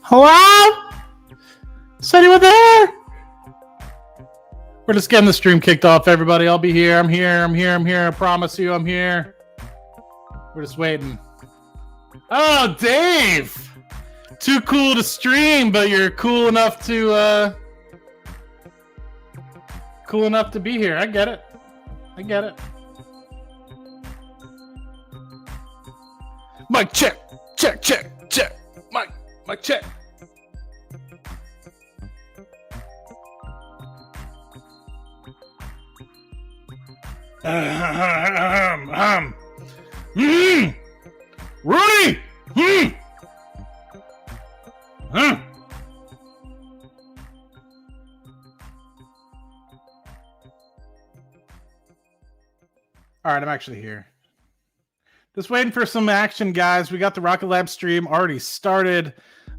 Hello? Is anyone there? We're just getting the stream kicked off, everybody. I'll be here. I'm here. I promise you I'm here. We're just waiting. Oh, Dave! Too cool to stream, but you're cool enough to be here. I get it. Mic check. Check. Mic check. Rudy! All right, I'm actually here. Just waiting for some action, guys. We got the Rocket Lab stream already started.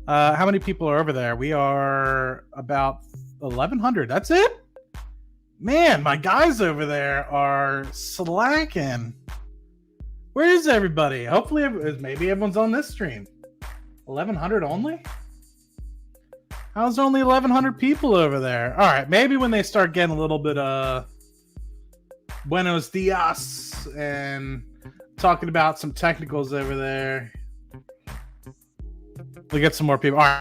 How many people are over there? We are about 1,100. That's it? Man, my guys over there are slacking. Where is everybody? Hopefully, maybe everyone's on this stream. 1,100 only? How's there only 1,100 people over there? All right, maybe when they start getting a little bit buenos dias and talking about some technicals over there, we'll get some more people. All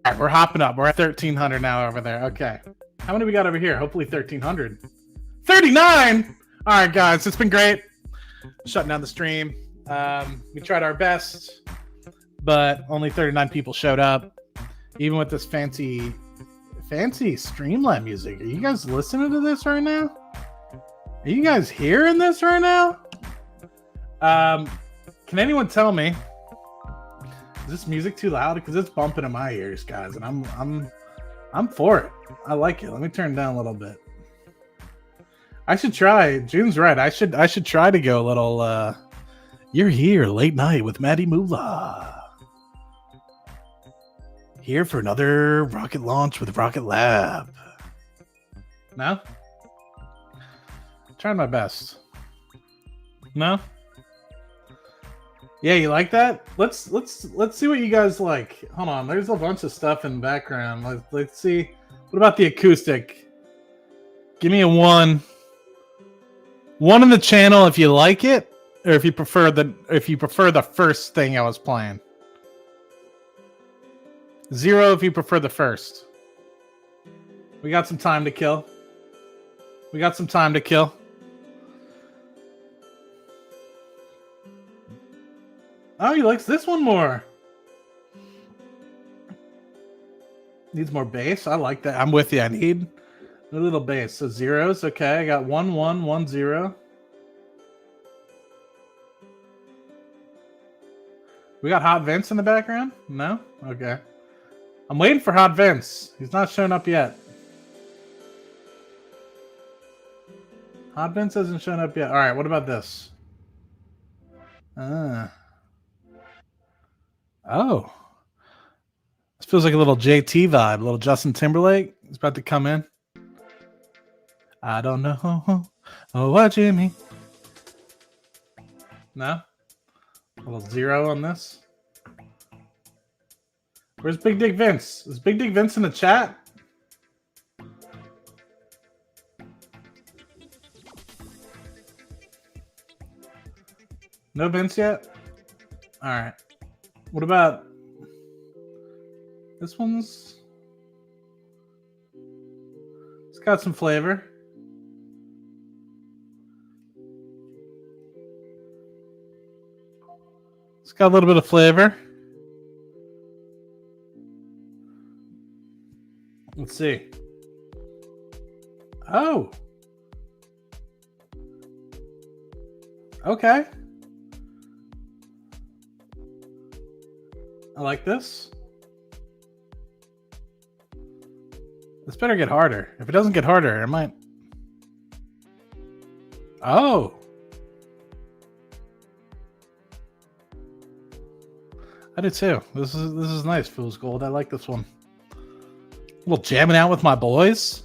right, we're hopping up. We're at 1,300 now over there. Okay. How many we got over here? Hopefully 1,300. 39! All right, guys, it's been great. Shutting down the stream. We tried our best, but only 39 people showed up. Even with this fancy Streamlab music. Are you guys listening to this right now? Are you guys hearing this right now? Can anyone tell me? Is this music too loud? Because it's bumping in my ears, guys, and I'm for it. I like it. Let me turn it down a little bit. I should try. June's right. I should try to go a little. You're here late night with Maddie Moolah. Here for another rocket launch with Rocket Lab. No? Trying my best. No? Yeah, you like that? Let's see what you guys like. Hold on, there's a bunch of stuff in the background. Let's see. What about the acoustic? Give me a 1. 1 in the channel if you like it, or if you prefer the first thing I was playing. 0 if you prefer the first. We got some time to kill. Oh, he likes this one more. Needs more bass. I like that. I'm with you. I need a little bass. So zeros. Okay, I got 1 1 1 0. We got Hot Vince in the background? No? Okay. I'm waiting for Hot Vince. He's not showing up yet. Hot Vince hasn't shown up yet. All right, what about this? Oh. This feels like a little JT vibe, a little Justin Timberlake. He's about to come in. I don't know. Oh, what, Jimmy? No? A little 0 on this. Where's Big Dick Vince? Is Big Dick Vince in the chat? No Vince yet? All right. What about this one's? It's got some flavor. It's got a little bit of flavor. Let's see. Oh. Okay. I like this. This better get harder. If it doesn't get harder, it might. Oh. I do too. This is nice, Fool's Gold. I like this one. A little jamming out with my boys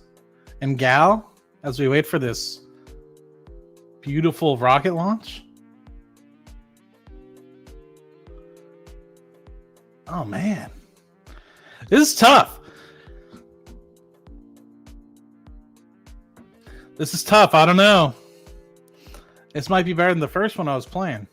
and gal as we wait for this beautiful rocket launch. Oh man. This is tough. This is tough. I don't know. This might be better than the first one I was playing.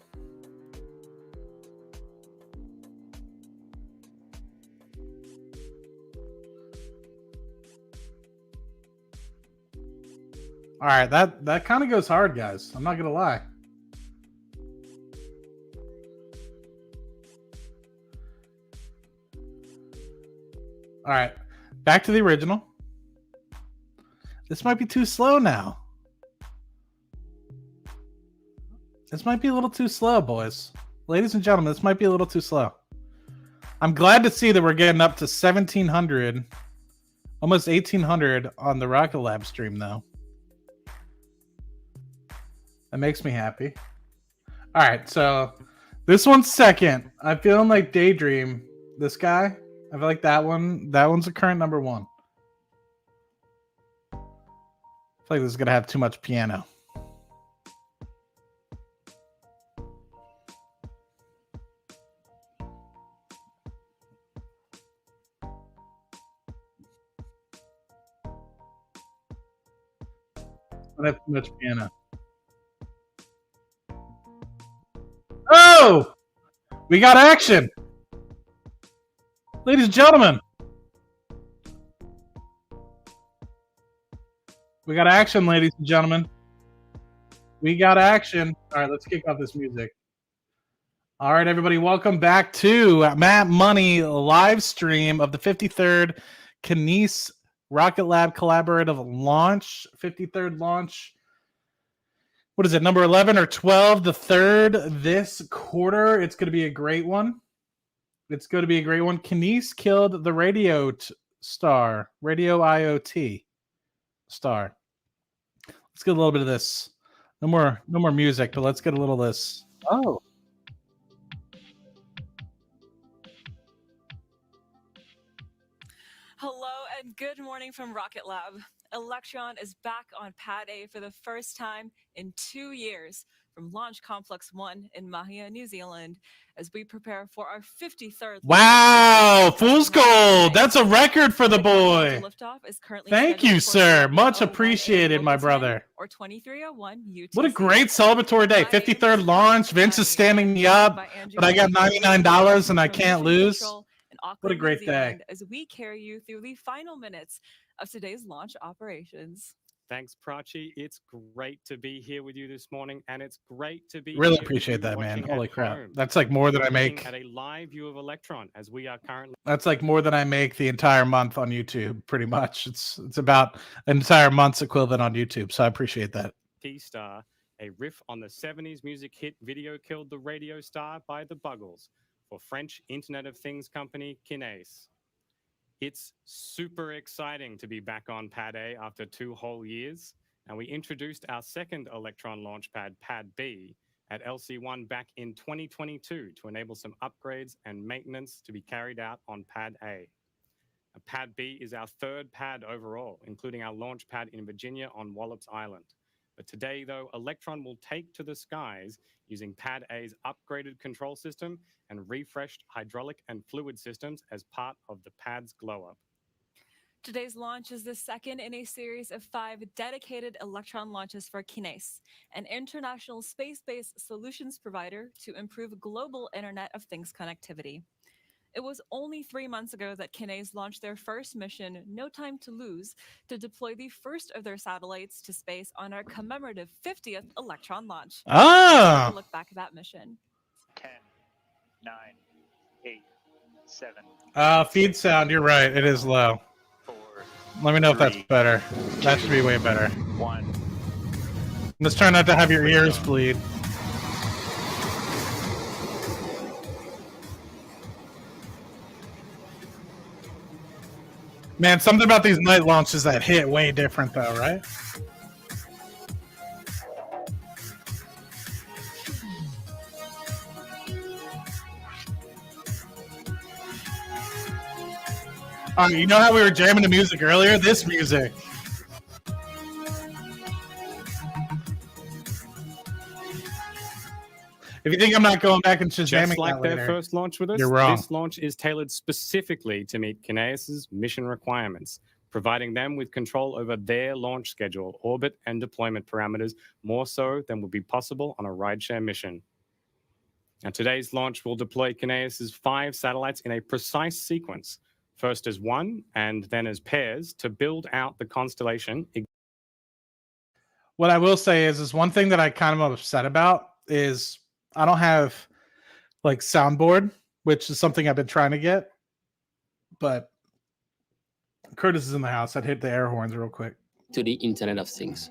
All right, that kind of goes hard, guys. I'm not gonna lie. All right, back to the original. This might be too slow now. This might be a little too slow, boys. Ladies and gentlemen, this might be a little too slow. I'm glad to see that we're getting up to 1,700, almost 1,800 on the Rocket Lab stream, though. That makes me happy. All right, so this one's second. I'm feeling like Daydream. This guy, I feel like that one's the current number one. I feel like this is gonna have too much piano. I have too much piano. Oh! We got action! Ladies and gentlemen! We got action, ladies and gentlemen. We got action. All right, let's kick off this music. All right, everybody, welcome back to Matt Money live stream of the 53rd Kineis Rocket Lab collaborative launch. 53rd launch. What is it, number 11 or 12? The third this quarter. It's going to be a great one. It's going to be a great one. Kineis killed the RadIOT star. RadIOT star. Let's get a little bit of this. No more music, but let's get a little of this. Oh. Hello and good morning from Rocket Lab. Electron is back on Pad A for the first time in 2 years from Launch Complex 1 in Mahia, New Zealand, as we prepare for our 53rd. Wow, Fool's Gold! That's a record for the boy. Liftoff is currently Thank you, sir. Much appreciated, my brother. Or 2301 UTC. What a great celebratory day. 53rd launch. Vince is standing me up, but I got $99 and I can't lose. What a great day. As we carry you through the final minutes of today's launch operations. Thanks, Prachi. It's great to be here with you this morning, and it's great to be really here appreciate with you that, man. Holy crap. home. That's like more than I make. At a live view of Electron, as we are currently. That's like more than I make the entire month on YouTube, pretty much. It's about an entire month's equivalent on YouTube, so I appreciate that. T-Star, a riff on the 70s music hit Video Killed the Radio Star by the Buggles for French Internet of Things company Kineis. It's super exciting to be back on Pad A after 2 whole years, and we introduced our second Electron launch pad, Pad B, at LC1 back in 2022 to enable some upgrades and maintenance to be carried out on Pad A. Pad B is our third pad overall, including our launch pad in Virginia on Wallops Island. But today, though, Electron will take to the skies using Pad A's upgraded control system and refreshed hydraulic and fluid systems as part of the pad's glow-up. Today's launch is the second in a series of 5 dedicated Electron launches for Kineis, an international space-based solutions provider to improve global Internet of Things connectivity. It was only 3 months ago that Kineis launched their first mission, No Time to Lose, to deploy the first of their satellites to space on our commemorative 50th Electron launch. Ah! Let's take a look back at that mission. 10, 9, 8, 7. Feed sound, you're right. It is low. 4. Let me know if that's 3, better. That should be way better. 1. Let's try not to have your ears bleed. Man, something about these night launches that hit way different though, right? You know how we were jamming the music earlier? This music. If you think I'm not going back and just Just like their first launch with us, you're wrong. this launch is tailored specifically to meet Kineis' mission requirements, providing them with control over their launch schedule, orbit, and deployment parameters, more so than would be possible on a rideshare mission. Now, today's launch will deploy Kineis' 5 satellites in a precise sequence, first as one and then as pairs, to build out the constellation. What I will say is one thing that I kind of am upset about is I don't have like soundboard, which is something I've been trying to get. But Curtis is in the house. I'd hit the air horns real quick. To the Internet of Things.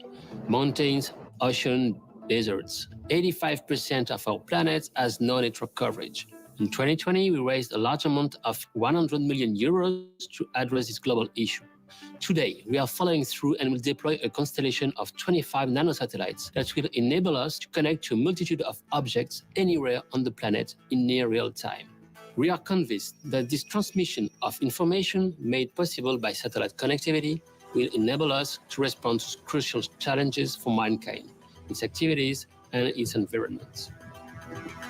Mountains, ocean, deserts. 85% of our planet has no network coverage. In 2020, we raised a large amount of 100 million euros to address this global issue. Today, we are following through and will deploy a constellation of 25 nanosatellites that will enable us to connect to a multitude of objects anywhere on the planet in near real time. We are convinced that this transmission of information made possible by satellite connectivity will enable us to respond to crucial challenges for mankind, its activities, and its environment.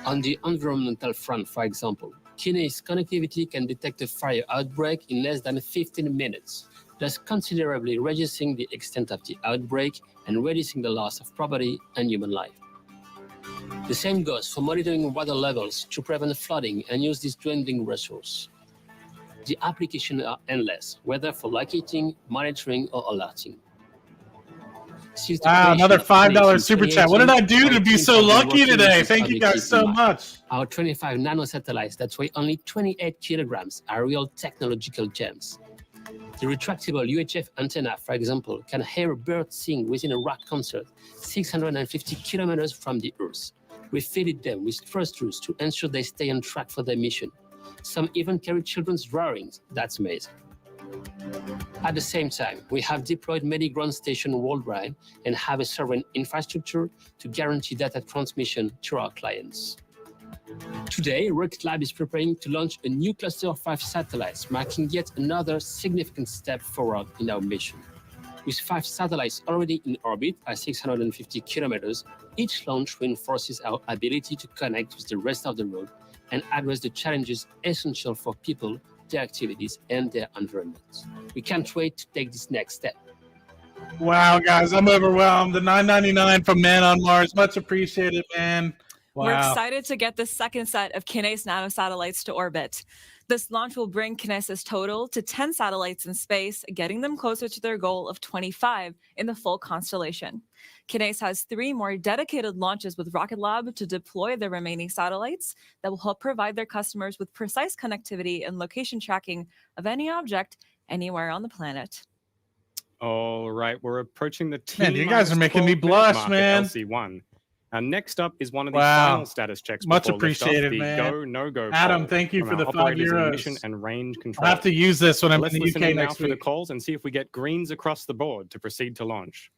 On the environmental front, for example, Kineis connectivity can detect a fire outbreak in less than 15 minutes, thus considerably reducing the extent of the outbreak and reducing the loss of property and human life. The same goes for monitoring water levels to prevent flooding and use this dwindling resource. The applications are endless, whether for locating, monitoring, or alerting. Wow, another $5 super chat. What did I do to be so lucky today? Thank you guys so much. Our 25 nanosatellites that weigh only 28 kilograms are real technological gems. The retractable UHF antenna, for example, can hear a bird sing within a rock concert 650 kilometers from the Earth. We fitted them with thrusters to ensure they stay on track for their mission. Some even carry children's drawings. That's amazing. At the same time, we have deployed many ground stations worldwide and have a sovereign infrastructure to guarantee data transmission to our clients. Today, Rocket Lab is preparing to launch a new cluster of 5 satellites, marking yet another significant step forward in our mission. With 5 satellites already in orbit at 650 kilometers, each launch reinforces our ability to connect with the rest of the world and address the challenges essential for people, their activities, and their environment. We can't wait to take this next step. Wow, guys, I'm overwhelmed. The $9.99 from Man on Mars. Much appreciated, man. Wow. We're excited to get the second set of Kineis nanosatellites to orbit. This launch will bring Kineis' total to 10 satellites in space, getting them closer to their goal of 25 in the full constellation. Kineis has 3 more dedicated launches with Rocket Lab to deploy the remaining satellites that will help provide their customers with precise connectivity and location tracking of any object anywhere on the planet. All right, we're approaching the T. Man, you guys are making me blush, man. LC1. And next up is one of the final status checks. Much appreciated, man. Go, no-go. Adam, thank you for the €5. Mission and range control. I'll have to use this when I'm in the UK next next week. For the calls and see if we get greens across the board to proceed to launch.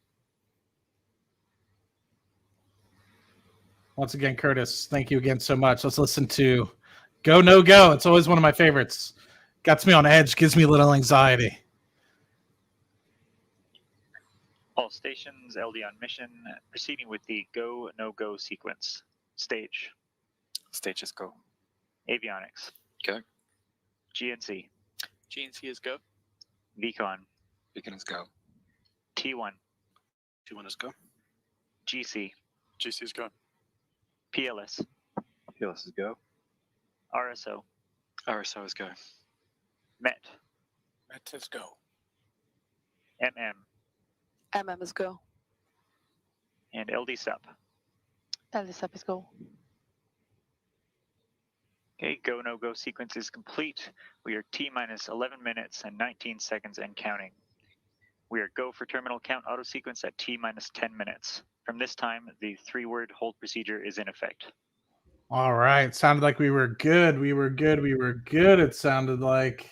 Once again, Curtis, thank you again so much. Let's listen to Go, No Go. It's always one of my favorites. Gets me on edge, gives me a little anxiety. All stations, LD on mission, proceeding with the go, no go sequence. Stage. Stage is go. Avionics. Go. GNC. GNC is go. VCon. Beacon is go. T1. T1 is go. GC. GC is go. PLS. PLS is go. RSO. RSO is go. MET. MET is go. MM. MM is go. And LD SUP. LD SUP is go. Okay, go, no go sequence is complete. We are T minus 11 minutes and 19 seconds and counting. We are go for terminal count auto sequence at T minus 10 minutes. From this time, the 3-word hold procedure is in effect. All right. Sounded like we were good. We were good. It sounded like.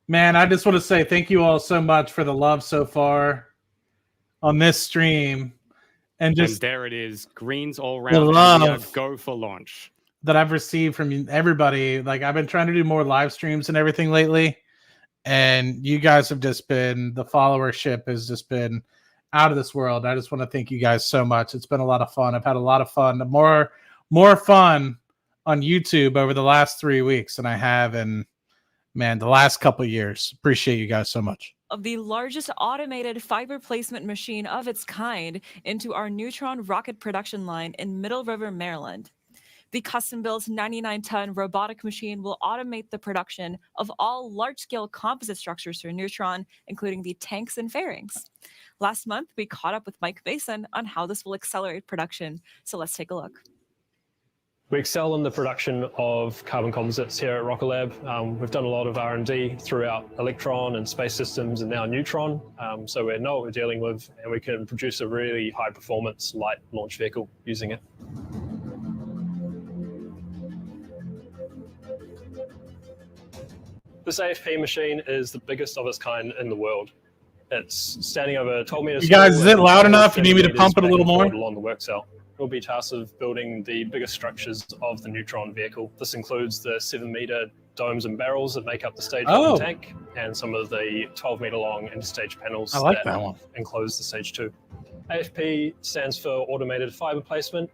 Man, I just want to say thank you all so much for the love so far on this stream. And just there it is. Greens all around. The love go for launch that I've received from everybody. Like, I've been trying to do more live streams and everything lately. And you guys have just been, the followership has just been out of this world. I just want to thank you guys so much. It's been a lot of fun. I've had a lot of fun, more fun on YouTube over the last 3 weeks than I have in, man, the last couple of years. Appreciate you guys so much. Of the largest automated fiber placement machine of its kind into our Neutron rocket production line in Middle River, Maryland. The custom-built 99-ton robotic machine will automate the production of all large-scale composite structures for Neutron, including the tanks and fairings. Last month, we caught up with Mike Mason on how this will accelerate production. So let's take a look. We excel in the production of carbon composites here at Rocket Lab. We've done a lot of R&D throughout Electron and Space Systems and now Neutron. So we know what we're dealing with, and we can produce a really high-performance light launch vehicle using it. This AFP machine is the biggest of its kind in the world. It's standing over 12 meters. You guys, is it loud enough? You need me to pump it a little more? Along the work cell. We'll be tasked with building the biggest structures of the Neutron vehicle. This includes the 7-meter domes and barrels that make up the stage 1 tank, and some of the 12-meter long interstage panels that enclose the stage 2. AFP stands for automated fiber placement.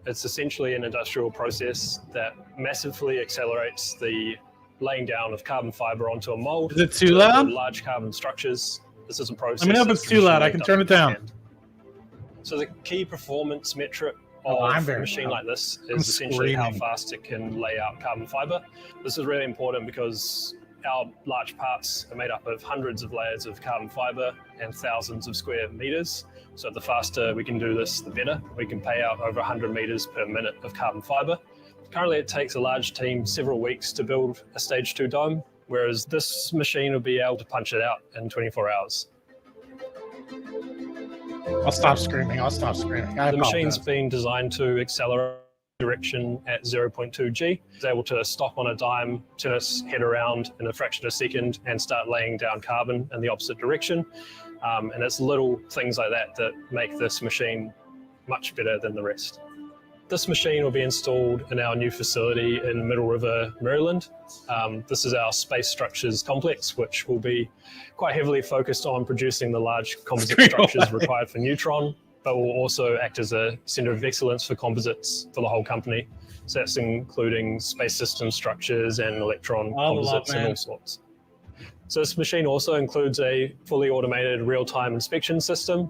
It's essentially an industrial process that massively accelerates the laying down of carbon fiber onto a mold. Is it too loud? Large carbon structures. This is a process. Let me know if it's too loud. I can turn it down. So the key performance metric of a machine like this is essentially how fast it can lay out carbon fiber. This is really important because our large parts are made up of hundreds of layers of carbon fiber and thousands of square meters. So the faster we can do this, the better. We can pay out over 100 meters per minute of carbon fiber. Currently, it takes a large team several weeks to build a stage 2 dome, whereas this machine will be able to punch it out in 24 hours. I'll stop screaming. The machine's been designed to accelerate direction at 0.2 G. It's able to stop on a dime, turn its head around in a fraction of a second, and start laying down carbon in the opposite direction. And it's little things like that that make this machine much better than the rest. This machine will be installed in our new facility in Middle River, Maryland. This is our space structures complex, which will be quite heavily focused on producing the large composite structures required for Neutron, but will also act as a center of excellence for composites for the whole company. So that's including space system structures and Electron composites and all sorts. So this machine also includes a fully automated real-time inspection system.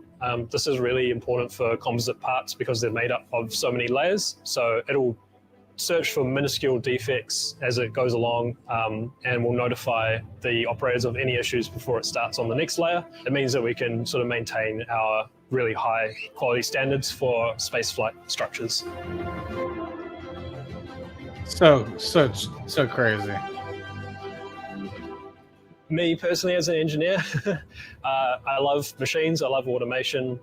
This is really important for composite parts because they're made up of so many layers. So it'll search for minuscule defects as it goes along and will notify the operators of any issues before it starts on the next layer. It means that we can sort of maintain our really high quality standards for spaceflight structures. So crazy. Me personally, as an engineer, I love machines, I love automation,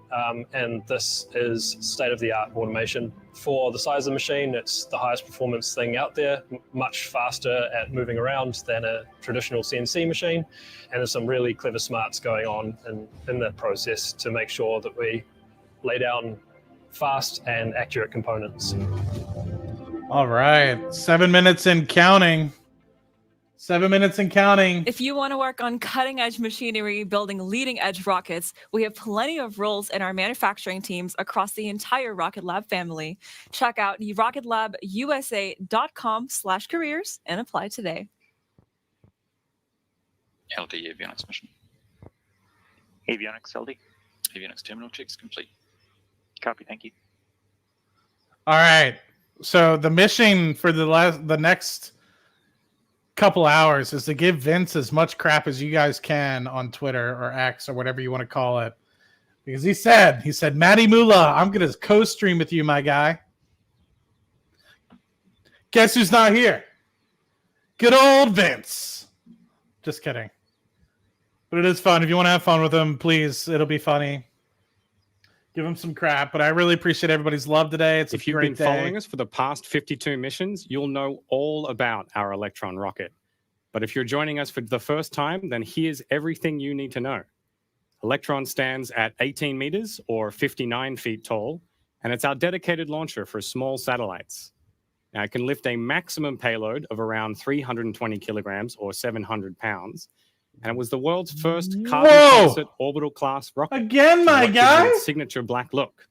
and this is state-of-the-art automation. For the size of the machine, it's the highest performance thing out there, much faster at moving around than a traditional CNC machine, and there's some really clever smarts going on in that process to make sure that we lay down fast and accurate components. All right, 7 minutes and counting. 7 minutes and counting. If you want to work on cutting-edge machinery, building leading-edge rockets, we have plenty of roles in our manufacturing teams across the entire Rocket Lab family. Check out rocketlabusa.com/careers and apply today. LD avionics mission. Avionics, LD. Avionics terminal checks complete. Copy, thank you. All right. So the mission for the next couple hours is to give Vince as much crap as you guys can on Twitter or X or whatever you want to call it, because he said Matty Moolah, I'm gonna co-stream with you, my guy. Guess who's not here? Good old Vince. Just kidding, but it is fun. If you want to have fun with him, please, it'll be funny. Give him some crap, but I really appreciate everybody's love today. It's if you've been following us for the past 52 missions, you'll know all about our Electron rocket. But if you're joining us for the first time, then here's everything you need to know. Electron stands at 18 meters or 59 feet tall, and it's our dedicated launcher for small satellites. Now, it can lift a maximum payload of around 320 kilograms or 700 pounds, And it was the world's first Whoa! carbon composite orbital class rocket. Again, my what gives it guy? its signature black look.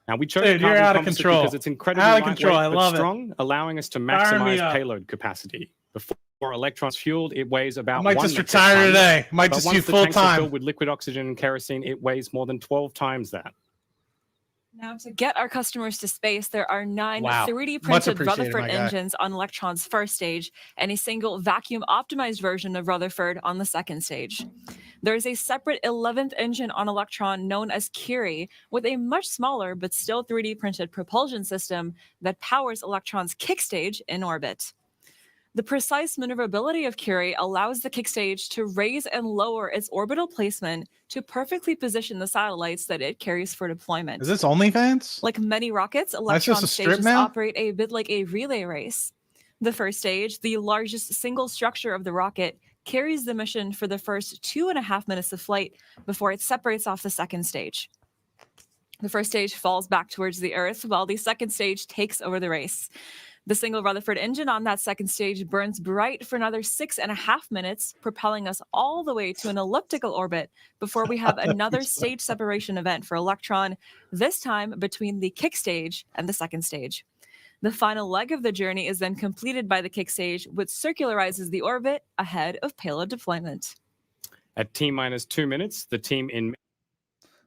Now we chose Dude, you're carbon out of composite control. because it's incredibly Out of control. I lightweight love but it. strong, allowing us to Fire me maximize up. payload capacity. Before Electron's fueled, it weighs I about might 1 just metric retire ton, today. Might but just once do the full tanks are time. filled with liquid oxygen and kerosene, it weighs more than 12 times that. Now, to get our customers to space, there are 9 Wow. 3D Much printed appreciated, Rutherford my guy. engines on Electron's first stage and a single vacuum optimized version of Rutherford on the second stage. There is a separate 11th engine on Electron known as Curie, with a much smaller but still 3D printed propulsion system that powers Electron's kick stage in orbit. The precise maneuverability of Curie allows the kick stage to raise and lower its orbital placement to perfectly position the satellites that it carries for deployment. Is this OnlyFans? Like many rockets, That's Electron just a strip stages now? operate a bit like a relay race. The first stage, the largest single structure of the rocket, carries the mission for the first 2.5 minutes of flight before it separates off the second stage. The first stage falls back towards the Earth, while the second stage takes over the race. The single Rutherford engine on that second stage burns bright for another 6.5 minutes, propelling us all the way to an elliptical orbit before we have another stage separation event for Electron, this time between the kick stage and the second stage. The final leg of the journey is then completed by the kick stage, which circularizes the orbit ahead of payload deployment. At T-minus 2 minutes, the team in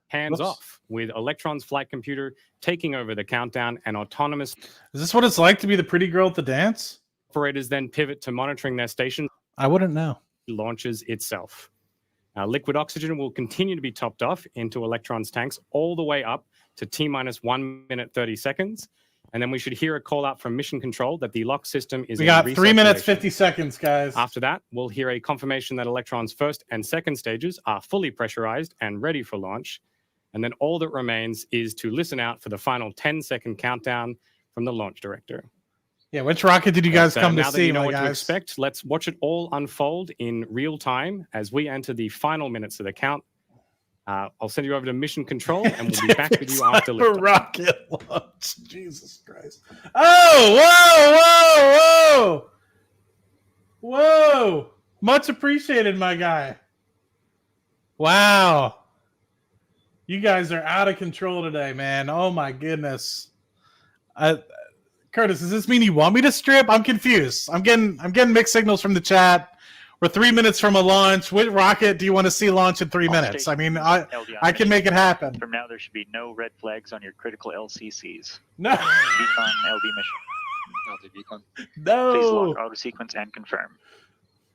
hands off, with Electron's flight computer taking over the countdown and autonomous Is this what it's like to be the pretty girl at the dance? operators then pivot to monitoring their station I wouldn't know. launches itself. Liquid oxygen will continue to be topped off into Electron's tanks all the way up to T-minus 1 minute 30 seconds. And then we should hear a call out from mission control that the lock system is We in got 3 minutes, recirculation. 50 seconds, guys. After that, we'll hear a confirmation that Electron's first and second stages are fully pressurized and ready for launch. And then all that remains is to listen out for the final 10-second countdown from the launch director. Yeah, which rocket did you guys come to now that see, you know my what to guys? expect, let's watch it all unfold in real time as we enter the final minutes of the count. I'll send you over to mission control, and we'll be back with you after For liftoff. rocket launch. Jesus Christ. Oh, whoa, whoa, whoa. Whoa. Much appreciated, my guy. Wow. You guys are out of control today, man. Oh, my goodness. Curtis, does this mean you want me to strip? I'm confused. I'm getting mixed signals from the chat. We're 3 minutes from a launch. What rocket do you want to see launch in 3 minutes? I mean, I can make it happen. From now, there should be no red flags on your critical LCCs. No. Beacon LD mission. LD beacon. Please No. lock auto sequence and confirm.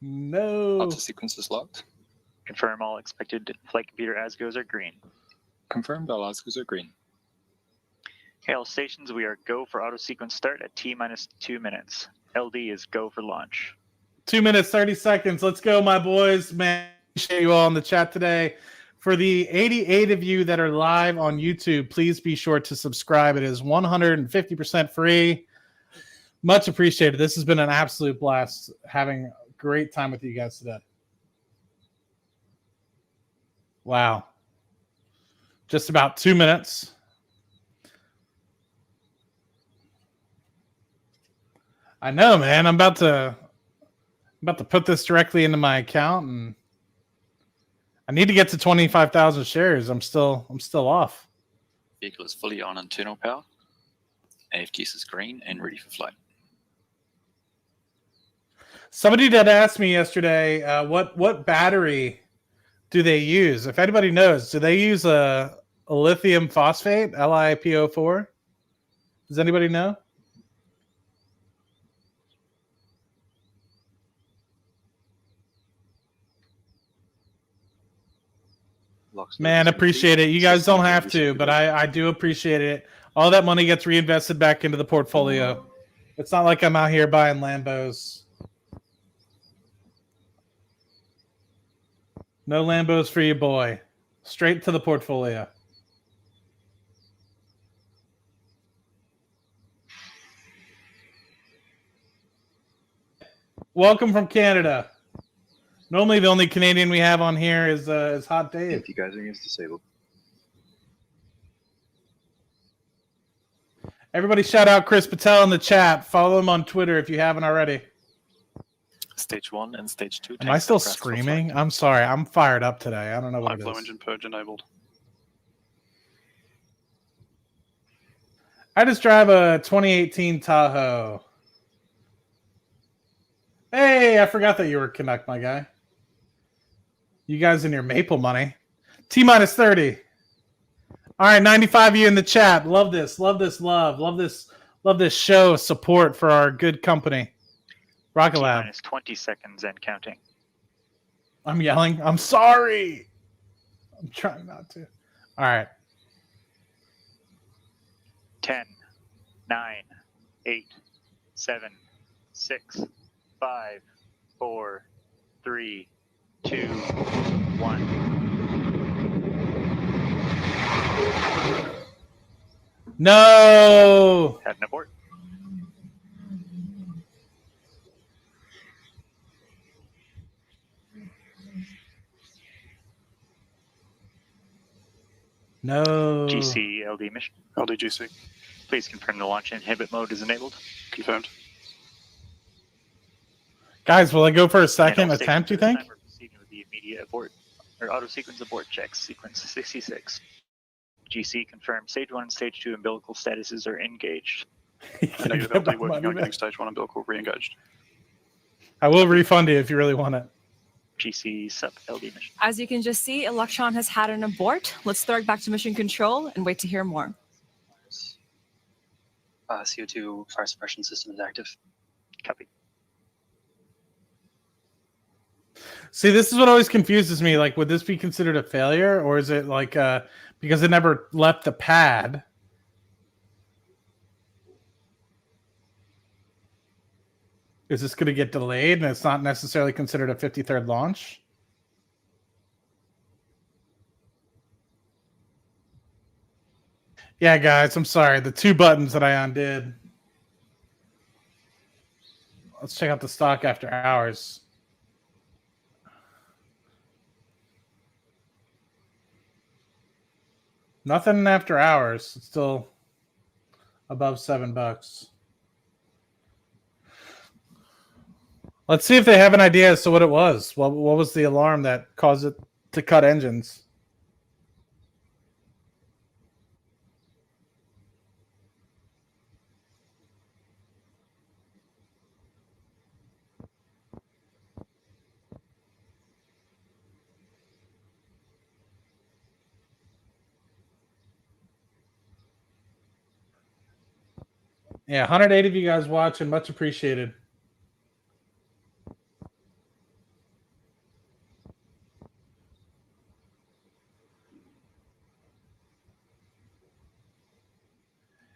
No. Auto sequence is locked. Confirm all expected flight computer ASGOs are green. Confirmed all ASGOs are green. Okay, all stations, we are go for auto sequence start at T-minus 2 minutes. LD is go for launch. 2 minutes, 30 seconds. Let's go, my boys. Man, appreciate you all in the chat today. For the 88 of you that are live on YouTube, please be sure to subscribe. It is 150% free. Much appreciated. This has been an absolute blast. Having a great time with you guys today. Wow. Just about 2 minutes. I know, man. I'm about to put this directly into my account, and I need to get to 25,000 shares. I'm still off. Vehicle is fully on internal power. AFGS is green and ready for flight. Somebody did ask me yesterday, what battery do they use? If anybody knows, do they use a lithium phosphate, LiPo4? Does anybody know? Man, appreciate it. You guys don't have to, but I do appreciate it. All that money gets reinvested back into the portfolio. It's not like I'm out here buying Lambos. No Lambos for you, boy. Straight to the portfolio. Welcome from Canada. Normally, the only Canadian we have on here is Hot Dave. If you guys are against disabled. Everybody shout out Chris Patel in the chat. Follow him on Twitter if you haven't already. Stage 1 and Stage 2. Am I still screaming? I'm sorry. I'm fired up today. I don't know what High it flow is. engine purge enabled. I just drive a 2018 Tahoe. Hey, I forgot that you were Canuck, my guy. You guys in your maple money. T-minus 30. All right, 95 of you in the chat. Love this. Love this love. Love this show support for our good company. Rocket Lab. T-minus 20 seconds and counting. I'm yelling. I'm sorry. I'm trying not to. All right. 10, 9, 8, 7, 6, 5, 4, 3, 2, 1. No. Had an abort. No. GC LD mission. LDGC. Please confirm the launch inhibit mode is enabled. Confirmed. Guys, will I go for a And second all attempt, you stations think? at this time are proceeding with the immediate abort or auto sequence abort checks. Sequence 66. GC confirmed stage 1 and stage 2 umbilical statuses are engaged. And negative Get my LD working money on getting back. stage 1 umbilical re-engaged. I will refund you if you really want it. GC sub LD mission. As you can just see, Electron has had an abort. Let's throw it back to mission control and wait to hear more. CO2 fire suppression system is active. Copy. See, this is what always confuses me. Like, would this be considered a failure, or is it like because it never left the pad? Is this going to get delayed and it's not necessarily considered a 53rd launch? Yeah, guys, I'm sorry. The 2 buttons that I undid. Let's check out the stock after hours. Nothing after hours. It's still above $7. Let's see if they have an idea as to what it was. What was the alarm that caused it to cut engines? Yeah, 180 of you guys watching. Much appreciated.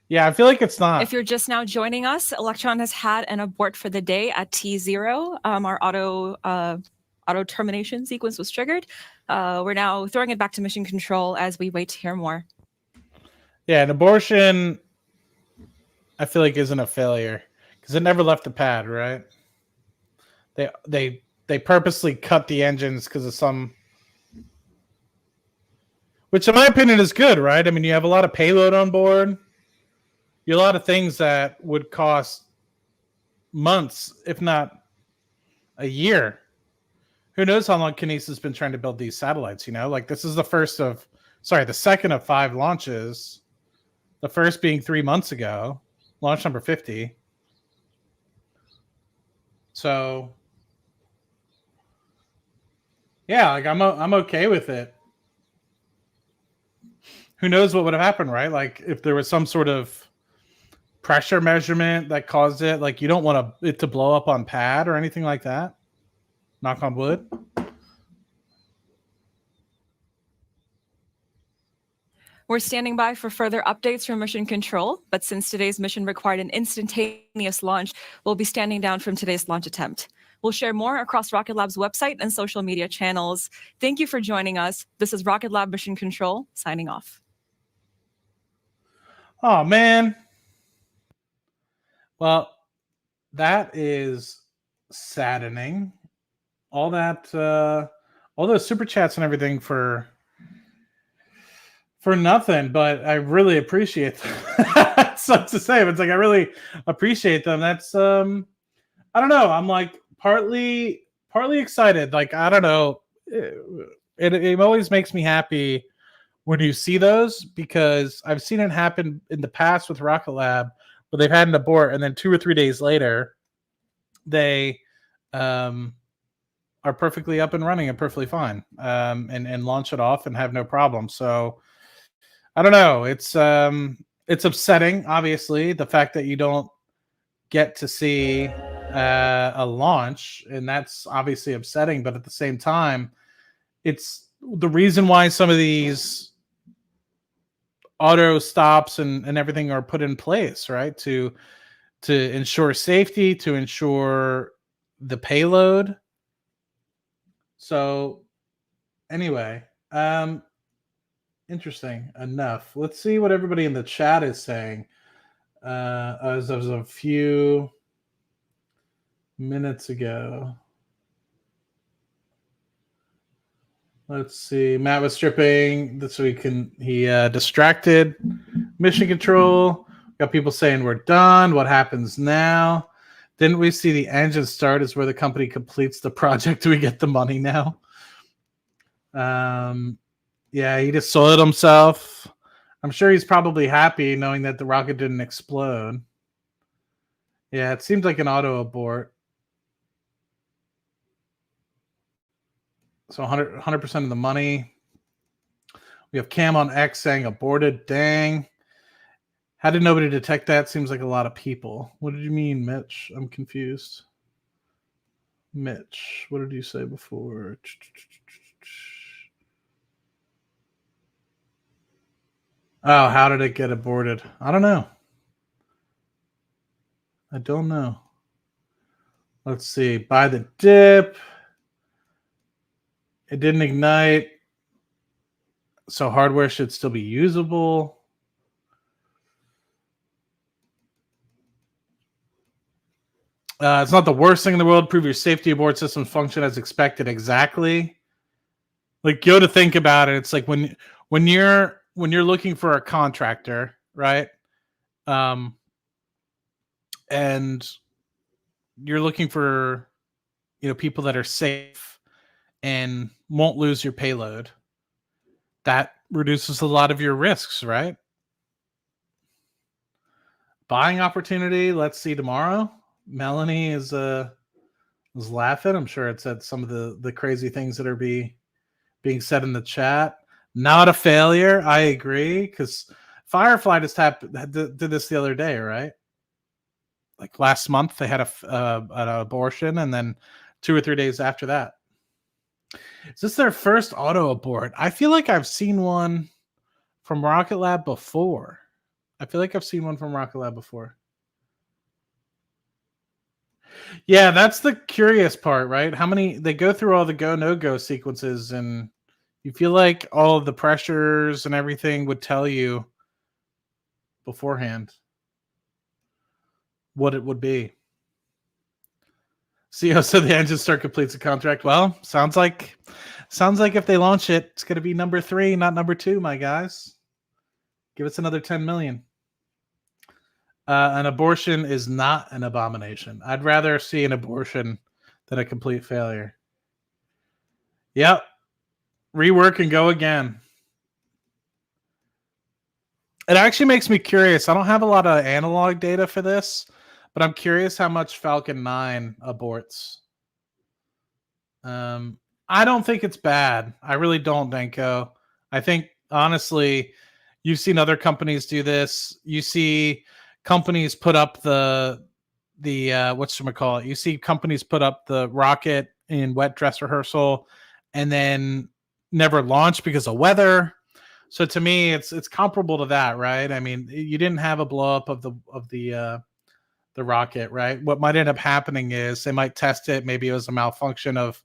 Yeah, I feel like it's not. If you're just now joining us, Electron has had an abort for the day at T0. Our auto termination sequence was triggered. We're now throwing it back to mission control as we wait to hear more. Yeah, an abortion, I feel like, isn't a failure because it never left the pad, right? They purposely cut the engines because of some, which in my opinion is good, right? I mean, you have a lot of payload on board. You have a lot of things that would cost months, if not a year. Who knows how long Kineis has been trying to build these satellites, you know? Like, this is the second of 5 launches. The first being 3 months ago, launch number 50. So, yeah, like I'm okay with it. Who knows what would have happened, right? Like, if there was some sort of pressure measurement that caused it, like, you don't want it to blow up on pad or anything like that. Knock on wood. We're standing by for further updates from mission control, but since today's mission required an instantaneous launch, we'll be standing down from today's launch attempt. We'll share more across Rocket Lab's website and social media channels. Thank you for joining us. This is Rocket Lab Mission Control, signing off. Oh, man. Well, that is saddening. All those super chats and everything for nothing, but I really appreciate them. It sucks to say, but it's like I really appreciate them. That's I don't know. I'm like partly excited. Like, I don't know, it always makes me happy when you see those, because I've seen it happen in the past with Rocket Lab, where they've had an abort and then 2 or 3 days later they are perfectly up and running and perfectly fine, and launch it off and have no problem. So I don't know. It's upsetting, obviously, the fact that you don't get to see a launch, and that's obviously upsetting. But at the same time, it's the reason why some of these auto stops and everything are put in place, right? To ensure safety, to ensure the payload. So anyway, interesting enough. Let's see what everybody in the chat is saying. As of a few minutes ago. Let's see. Matt was stripping so he distracted mission control. Got people saying we're done. What happens now? Didn't we see the engine start is where the company completes the project? Do we get the money now? Yeah, he just soiled himself. I'm sure he's probably happy knowing that the rocket didn't explode. Yeah, it seems like an auto abort. So 100% of the money. We have Cam on X saying aborted. Dang. How did nobody detect that? Seems like a lot of people. What did you mean, Mitch? I'm confused. Mitch, what did you say before? Oh, how did it get aborted? I don't know. I don't know. Let's see. Buy the dip. It didn't ignite. So hardware should still be usable. It's not the worst thing in the world. Prove your safety abort systems function as expected. Exactly. Like, go to think about it. It's like when you're looking for a contractor, right? And you're looking for, people that are safe and won't lose your payload. That reduces a lot of your risks, right? Buying opportunity. Let's see tomorrow. Melanie is laughing. I'm sure it's at some of the crazy things that are being said in the chat. Not a failure. I agree, because Firefly just did this the other day, right? Like last month, they had an abortion, and then 2 or 3 days after that. Is this their first auto abort? I feel like I've seen one from Rocket Lab before. Yeah, that's the curious part, right? How many they go through all the go no go sequences, and you feel like all of the pressures and everything would tell you beforehand what it would be. CEO said the engine start completes the contract. Well, sounds like if they launch it, it's going to be number 3, not number 2, my guys. Give us another 10 million. An abortion is not an abomination. I'd rather see an abortion than a complete failure. Yep. Rework and go again. It actually makes me curious. I don't have a lot of analog data for this, but I'm curious how much Falcon 9 aborts. I don't think it's bad. I really don't, Denko. I think, honestly, you've seen other companies do this. You see companies put up the whatchamacallit. You see companies put up the rocket in wet dress rehearsal and then never launch because of weather. So to me, it's comparable to that, right? I mean, you didn't have a blow up of the rocket, right? What might end up happening is they might test it. Maybe it was a malfunction of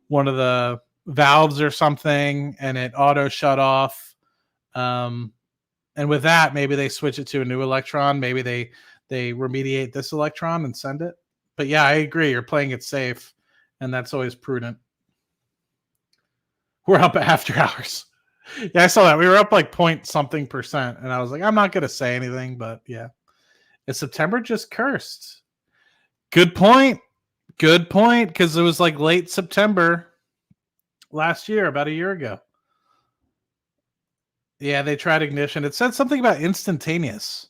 one of the valves or something, and it auto shut off. And with that, maybe they switch it to a new Electron. Maybe they remediate this Electron and send it. But yeah, I agree. You're playing it safe, and that's always prudent. We're up after hours. Yeah, I saw that. We were up like point something %, and I was like, I'm not going to say anything, but yeah. Is September just cursed? Good point. Good point, because it was like late September last year, about a year ago. Yeah, they tried ignition. It said something about instantaneous.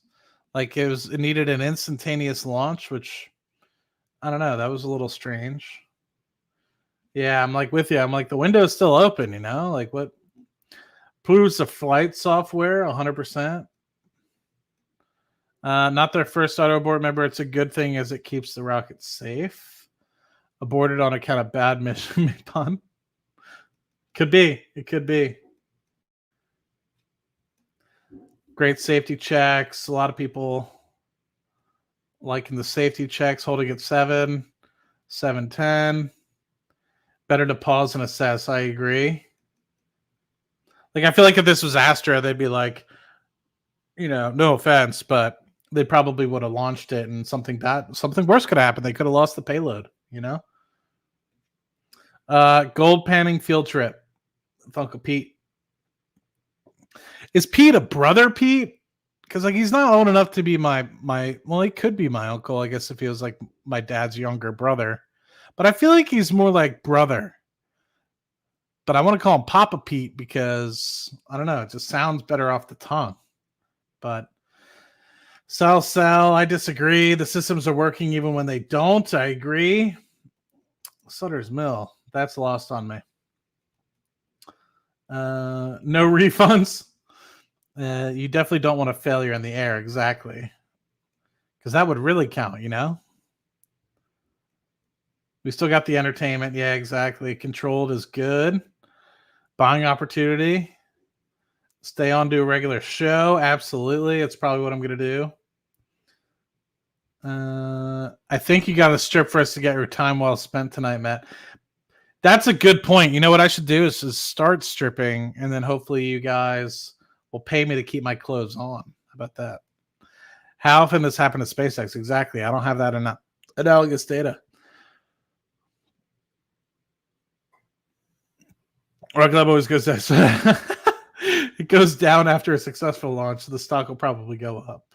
Like it needed an instantaneous launch, which I don't know. That was a little strange. Yeah, I'm like with you. I'm like the window's still open, you know? Like what proves the flight software 100%. Not their first auto abort. Remember, it's a good thing as it keeps the rocket safe. Aborted on account of bad mission pun. Could be. It could be. Great safety checks. A lot of people liking the safety checks, holding at 7, 710. Better to pause and assess. I agree. Like, I feel like if this was Astra, they'd be like, you know, no offense, but they probably would have launched it and something worse could happen. They could have lost the payload, you know? Gold panning field trip. Uncle Pete. Is Pete a brother, Pete? Because like he's not old enough to be my well, he could be my uncle, I guess, if he was like my dad's younger brother. But I feel like he's more like brother. But I want to call him Papa Pete because I don't know, it just sounds better off the tongue. But Sal, I disagree. The systems are working even when they don't. I agree. Sutter's Mill. That's lost on me. No refunds. You definitely don't want a failure in the air, exactly. Because that would really count, you know? We still got the entertainment. Yeah, exactly. Controlled is good. Buying opportunity. Stay on to a regular show. Absolutely. It's probably what I'm going to do. I think you got a strip for us to get your time well spent tonight, Matt. That's a good point. You know what I should do is just start stripping, and then hopefully you guys will pay me to keep my clothes on. How about that? How often this happened to SpaceX? Exactly. I don't have that in analogous data. Rocket Lab always goes down. It goes down after a successful launch, so the stock will probably go up.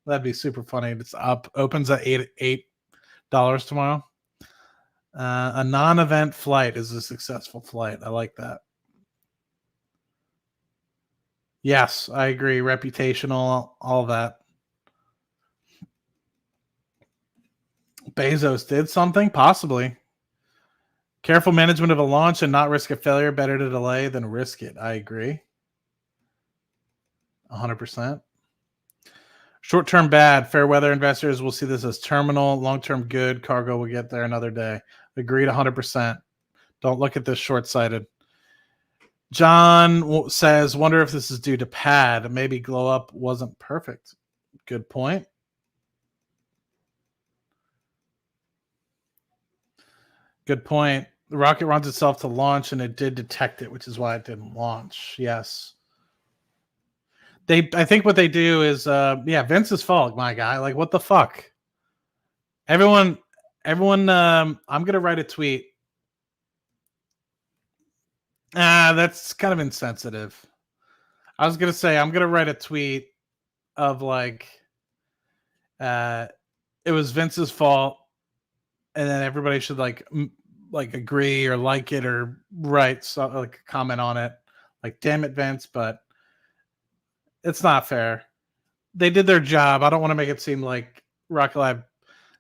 That'd be super funny. It's up. Opens at $8 tomorrow. A non-event flight is a successful flight. I like that. Yes, I agree. Reputational, all that. Bezos did something? Possibly. Careful management of a launch and not risk a failure. Better to delay than risk it. I agree. 100%. Short-term bad. Fair weather investors will see this as terminal. Long-term good. Cargo will get there another day. Agreed 100%. Don't look at this short-sighted. John says, wonder if this is due to pad. Maybe glow up wasn't perfect. Good point. Good point. The rocket runs itself to launch, and it did detect it, which is why it didn't launch. Yes. I think what they do is, Vince's fault, my guy. Like, what the fuck? Everyone, I'm going to write a tweet. That's kind of insensitive. I was going to say, I'm going to write a tweet of like, it was Vince's fault. And then everybody should like agree or like it or write like a comment on it. Like, damn it, Vince, but it's not fair. They did their job. I don't want to make it seem like Rocket Lab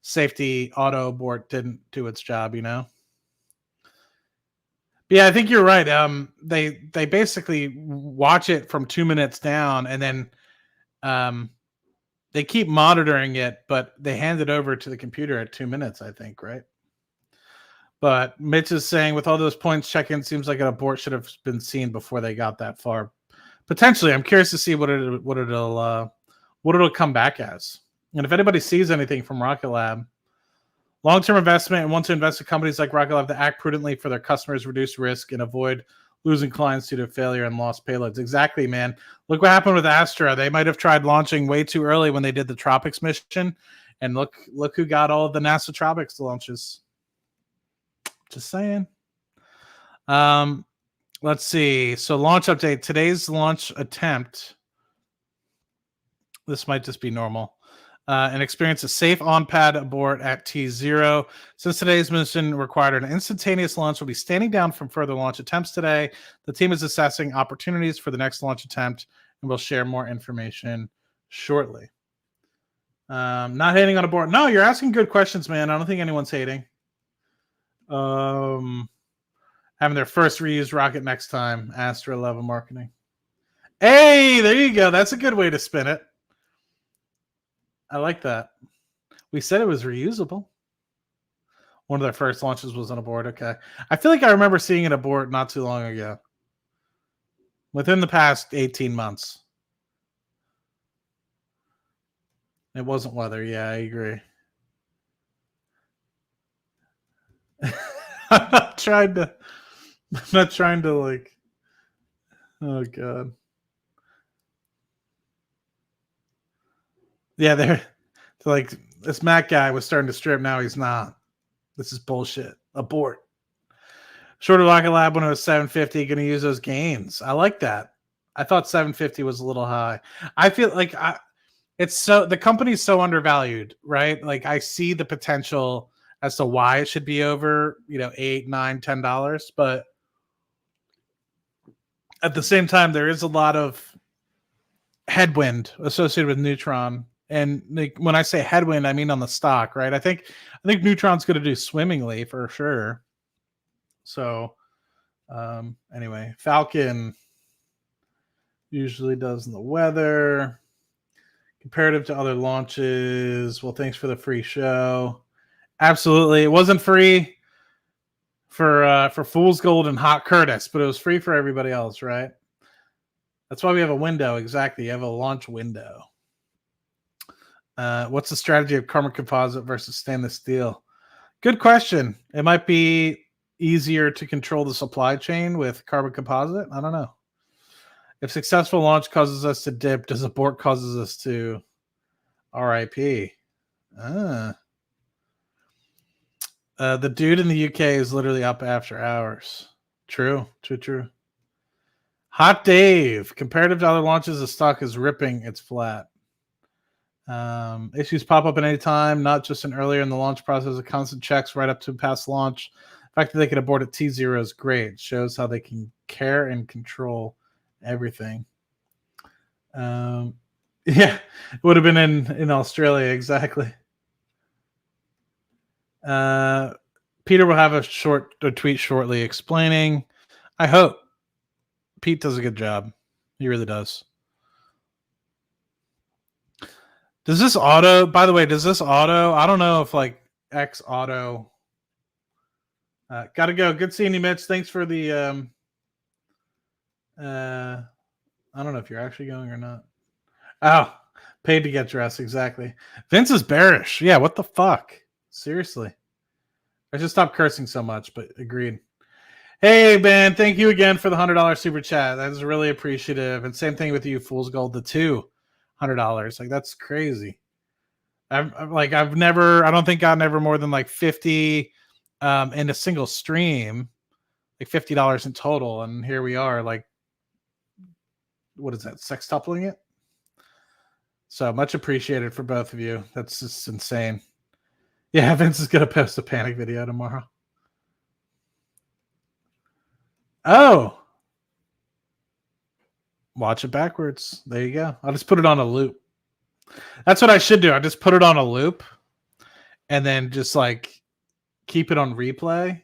safety auto abort didn't do its job, you know? But yeah, I think you're right. They basically watch it from 2 minutes down, and then they keep monitoring it, but they hand it over to the computer at 2 minutes, I think, right? But Mitch is saying, with all those points check-in, seems like an abort should have been seen before they got that far. Potentially, I'm curious to see what it'll come back as. And if anybody sees anything from Rocket Lab, long-term investment and want to invest in companies like Rocket Lab that act prudently for their customers, reduce risk, and avoid losing clients due to failure and lost payloads. Exactly, man. Look what happened with Astra. They might have tried launching way too early when they did the Tropics mission, and look who got all of the NASA Tropics launches. Just saying. Let's see. So launch update. Today's launch attempt. This might just be normal. and experience a safe on-pad abort at T0. Since today's mission required an instantaneous launch, we'll be standing down from further launch attempts today. The team is assessing opportunities for the next launch attempt, and we'll share more information shortly. Not hating on abort. No, you're asking good questions, man. I don't think anyone's hating. Having their first reused rocket next time. Astra level marketing. Hey, there you go. That's a good way to spin it. I like that. We said it was reusable. One of their first launches was an abort. Okay. I feel like I remember seeing an abort not too long ago. Within the past 18 months. It wasn't weather. Yeah, I agree. I'm not trying to like, oh God. Yeah, they're like, this Mac guy was starting to strip. Now he's not. This is bullshit. Abort. Shorter Rocket Lab when it was 750. Going to use those gains. I like that. I thought 750 was a little high. I feel like the company's so undervalued, right? Like I see the potential as to why it should be over, $8, $9, $10, but at the same time, there is a lot of headwind associated with Neutron. And like, when I say headwind, I mean on the stock, right? I think Neutron's going to do swimmingly for sure. So anyway, Falcon usually does in the weather. Comparative to other launches. Well, thanks for the free show. Absolutely. It wasn't free for Fool's Gold and Hot Curtis, but it was free for everybody else, right? That's why we have a window. Exactly. You have a launch window. What's the strategy of carbon composite versus stainless steel? Good question. It might be easier to control the supply chain with carbon composite. I don't know. If successful launch causes us to dip, does abort causes us to RIP? The dude in the UK is literally up after hours. True. Hot Dave. Comparative to other launches, the stock is ripping. It's flat. Issues pop up at any time, not just an earlier in the launch process. The constant checks right up to past launch. The fact that they can abort at T0 is great. It shows how they can care and control everything. Yeah, it would have been in Australia, exactly. Peter will have a tweet shortly explaining. I hope. Pete does a good job. He really does. Does this auto, by the way, I don't know if like X auto. Gotta go. Good seeing you, Mitch. Thanks for the I don't know if you're actually going or not. Oh, paid to get dressed. Exactly. Vince is bearish. Yeah, what the fuck? Seriously. I should stop cursing so much, but agreed. Hey, Ben, thank you again for the $100 super chat. That is really appreciative. And same thing with you, Fool's Gold, the $200. Like, that's crazy. I don't think I've never more than like 50 in a single stream, like $50 in total. And here we are, like, what is that, sextupling it? So much appreciated for both of you. That's just insane. Yeah, Vince is going to post a panic video tomorrow. Oh. Watch it backwards. There you go. I'll just put it on a loop. That's what I should do. I just put it on a loop and then just like keep it on replay.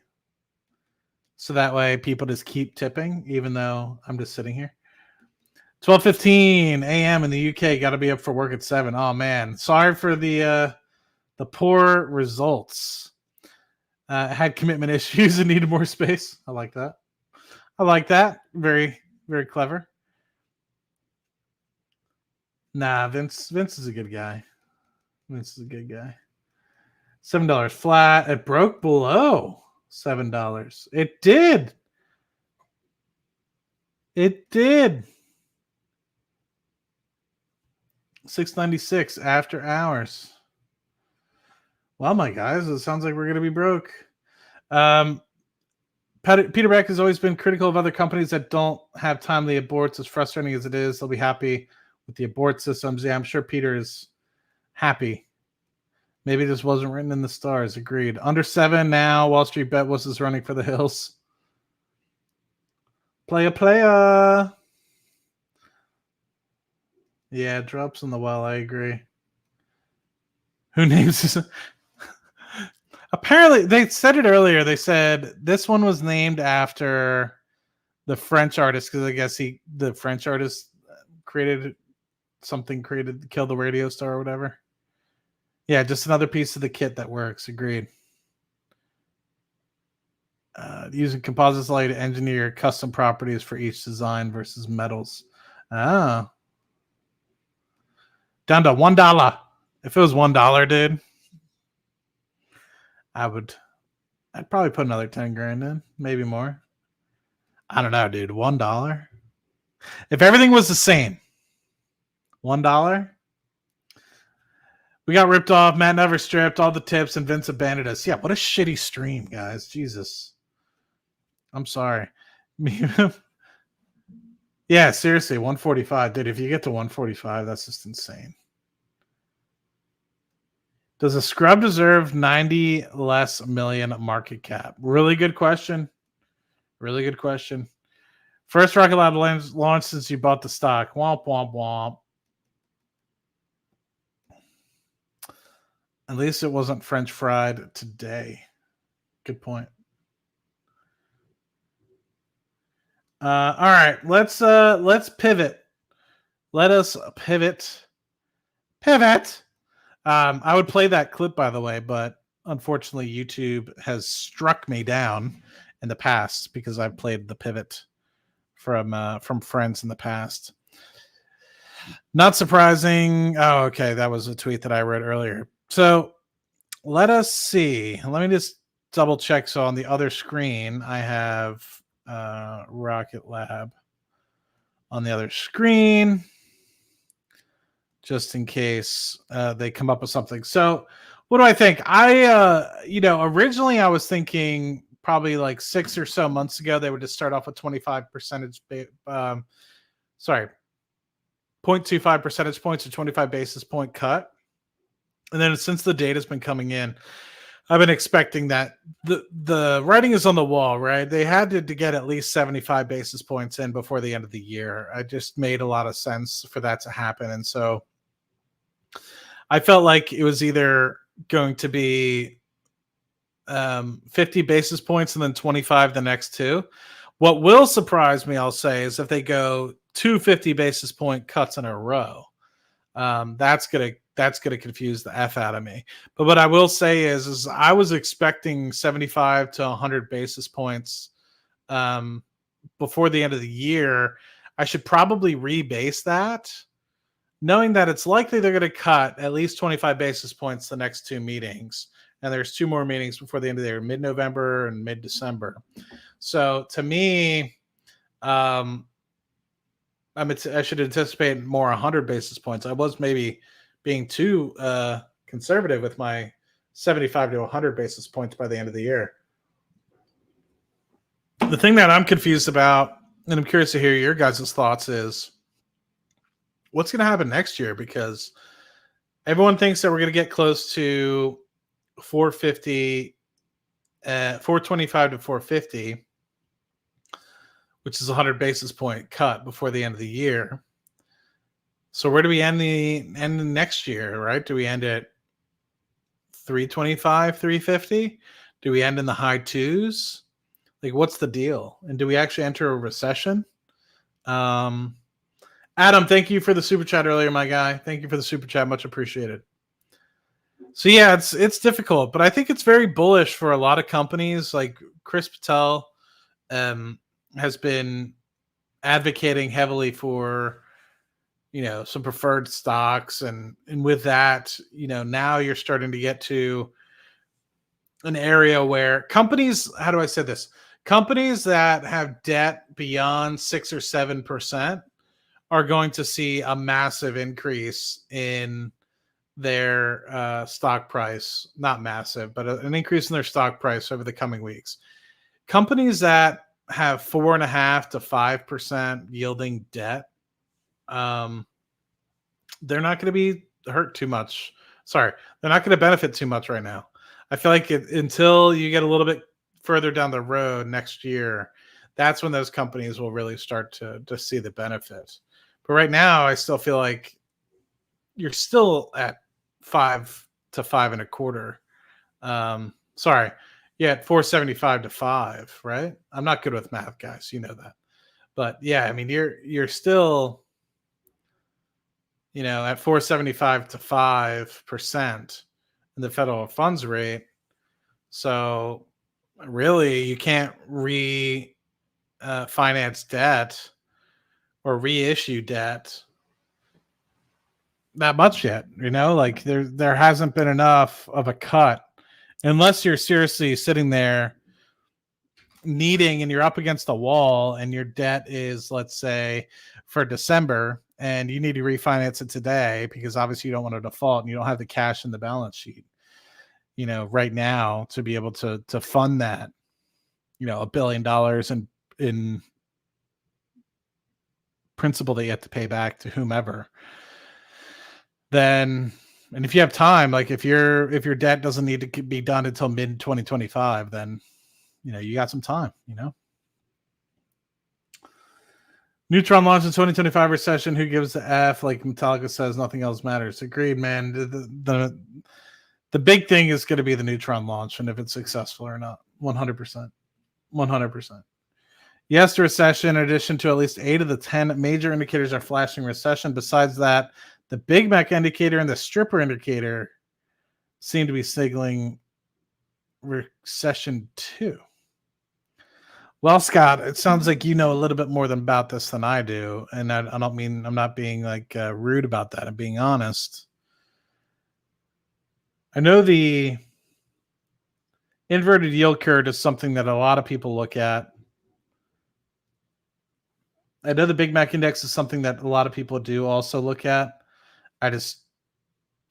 So that way people just keep tipping, even though I'm just sitting here. 12:15 a.m. in the UK. Got to be up for work at 7. Oh, man. Sorry for the poor results. Had commitment issues and needed more space. I like that. Very, very clever. Nah, Vince is a good guy. $7 flat. It broke below $7. It did. $6.96 after hours. Well, my guys, it sounds like we're going to be broke. Peter Beck has always been critical of other companies that don't have timely aborts. As frustrating as it is, they'll be happy with the abort systems. Yeah, I'm sure Peter is Happy. Maybe this wasn't written in the stars. Agreed. Under 7 now. Wall Street bet was running for the hills. Playa. Yeah, drops in the well. I agree. Who names this? Apparently, they said it earlier. They said this one was named after the French artist because I guess the French artist created Kill the Radio Star or whatever. Yeah, just another piece of the kit that works. Agreed. Using composites light to engineer custom properties for each design versus metals. Oh. Down to $1. If it was $1, dude, I'd probably put another 10 grand in, maybe more. I don't know, dude. $1. If everything was the same, $1. We got ripped off. Matt never stripped. All the tips, and Vince abandoned us. Yeah, what a shitty stream, guys. Jesus. I'm sorry. Yeah, seriously, 145. Dude, if you get to 145, that's just insane. Does a scrub deserve 90 less million market cap? Really good question. Really good question. First Rocket Lab launch since you bought the stock. Womp, womp, womp. At least it wasn't French fried today. Good point. All right, let's pivot. Let us pivot. Pivot. I would play that clip, by the way, but unfortunately, YouTube has struck me down in the past because I've played the pivot from friends in the past. Not surprising. Oh, okay, that was a tweet that I read earlier. So let us see. Let me just double check. So on the other screen, I have Rocket Lab on the other screen, just in case they come up with something. So what do I think? Originally I was thinking probably like 6 or so months ago, they would just start off with 0.25 percentage points or 25 basis point cut. And then since the data's been coming in, I've been expecting that the writing is on the wall, right? They had to get at least 75 basis points in before the end of the year. It just made a lot of sense for that to happen. And so I felt like it was either going to be 50 basis points and then 25 the next two. What will surprise me, I'll say, is if they go 2 50 basis point cuts in a row. That's gonna confuse the F out of me. But what I will say is I was expecting 75 to 100 basis points before the end of the year. I should probably rebase that, knowing that it's likely they're going to cut at least 25 basis points the next two meetings. And there's 2 more meetings before the end of the year, mid-November and mid-December. So to me, I should anticipate more 100 basis points. I was maybe being too conservative with my 75 to 100 basis points by the end of the year. The thing that I'm confused about, and I'm curious to hear your guys' thoughts, is what's going to happen next year? Because everyone thinks that we're going to get close to 450, 425 to 450, which is a 100 basis point cut before the end of the year. So where do we end the next year, right? Do we end at 325, 350? Do we end in the high twos? Like, what's the deal? And do we actually enter a recession? Adam, thank you for the super chat earlier, my guy. Thank you for the super chat. Much appreciated. So yeah, it's difficult, but I think it's very bullish for a lot of companies. Like Chris Patel has been advocating heavily for, some preferred stocks. And with that, now you're starting to get to an area where companies, how do I say this? Companies that have debt beyond 6 or 7% are going to see a massive increase in their stock price. Not massive, but an increase in their stock price over the coming weeks. Companies that have 4.5 to 5% yielding debt, they're not going to be hurt too much Sorry, they're not going to benefit too much right now. I feel like until you get a little bit further down the road next year, that's when those companies will really start to see the benefit. But right now, I still feel like you're still at 5 to 5.25. Sorry, yeah, at 475 to 5, right? I'm not good with math, guys. You know that. But yeah, I mean, you're still, at 475 to 5% in the federal funds rate. So really, you can't finance debt or reissue debt that much yet. Like there hasn't been enough of a cut, unless you're seriously sitting there needing and you're up against a wall and your debt is, let's say, for December, and you need to refinance it today because obviously you don't want to default and you don't have the cash in the balance sheet, right now to be able to fund that, $1 billion in principal that you have to pay back to whomever. Then, and if you have time, like if your debt doesn't need to be done until mid 2025, then you got some time. Neutron launched in 2025 recession. Who gives the F? Like Metallica says, nothing else matters. Agreed, man. The big thing is going to be the Neutron launch and if it's successful or not. 100%. 100%. Yes, the recession, in addition to at least 8 of the 10 major indicators are flashing recession. Besides that, the Big Mac indicator and the stripper indicator seem to be signaling recession too. Well, Scott, it sounds like you know a little bit more about this than I do. And I don't mean, I'm not being rude about that. I'm being honest. I know the inverted yield curve is something that a lot of people look at. I know the Big Mac index is something that a lot of people do also look at. I just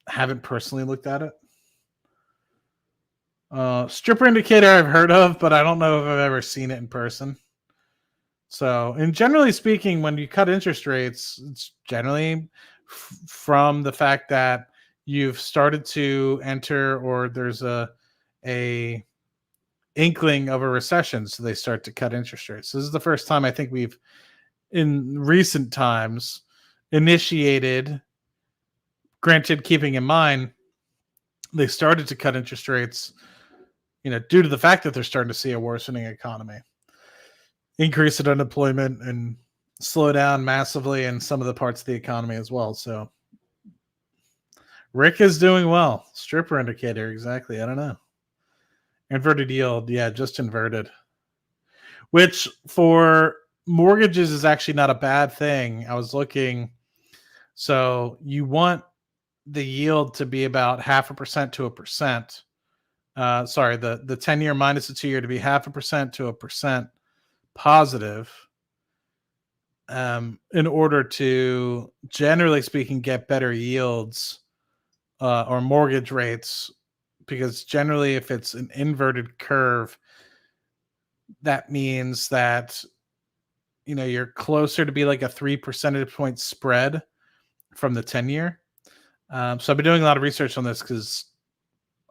haven't personally looked at it. Stripper indicator I've heard of, but I don't know if I've ever seen it in person. So, and generally speaking, when you cut interest rates, it's generally from the fact that you've started to enter, or there's a inkling of a recession, so they start to cut interest rates. This is the first time I think we've, in recent times, initiated, granted keeping in mind they started to cut interest rates due to the fact that they're starting to see a worsening economy, increase in unemployment, and slow down massively in some of the parts of the economy as well. So Rick is doing well. Stripper indicator, exactly. I don't know. Inverted yield, yeah, just inverted. Which for mortgages is actually not a bad thing. I was looking. So you want the yield to be about 0.5% to 1%. Sorry, the 10-year minus the 2-year to be 0.5% to 1% positive, in order to, generally speaking, get better yields or mortgage rates. Because generally, if it's an inverted curve, that means that you're closer to be like a 3 percentage point spread from the 10-year. So I've been doing a lot of research on this because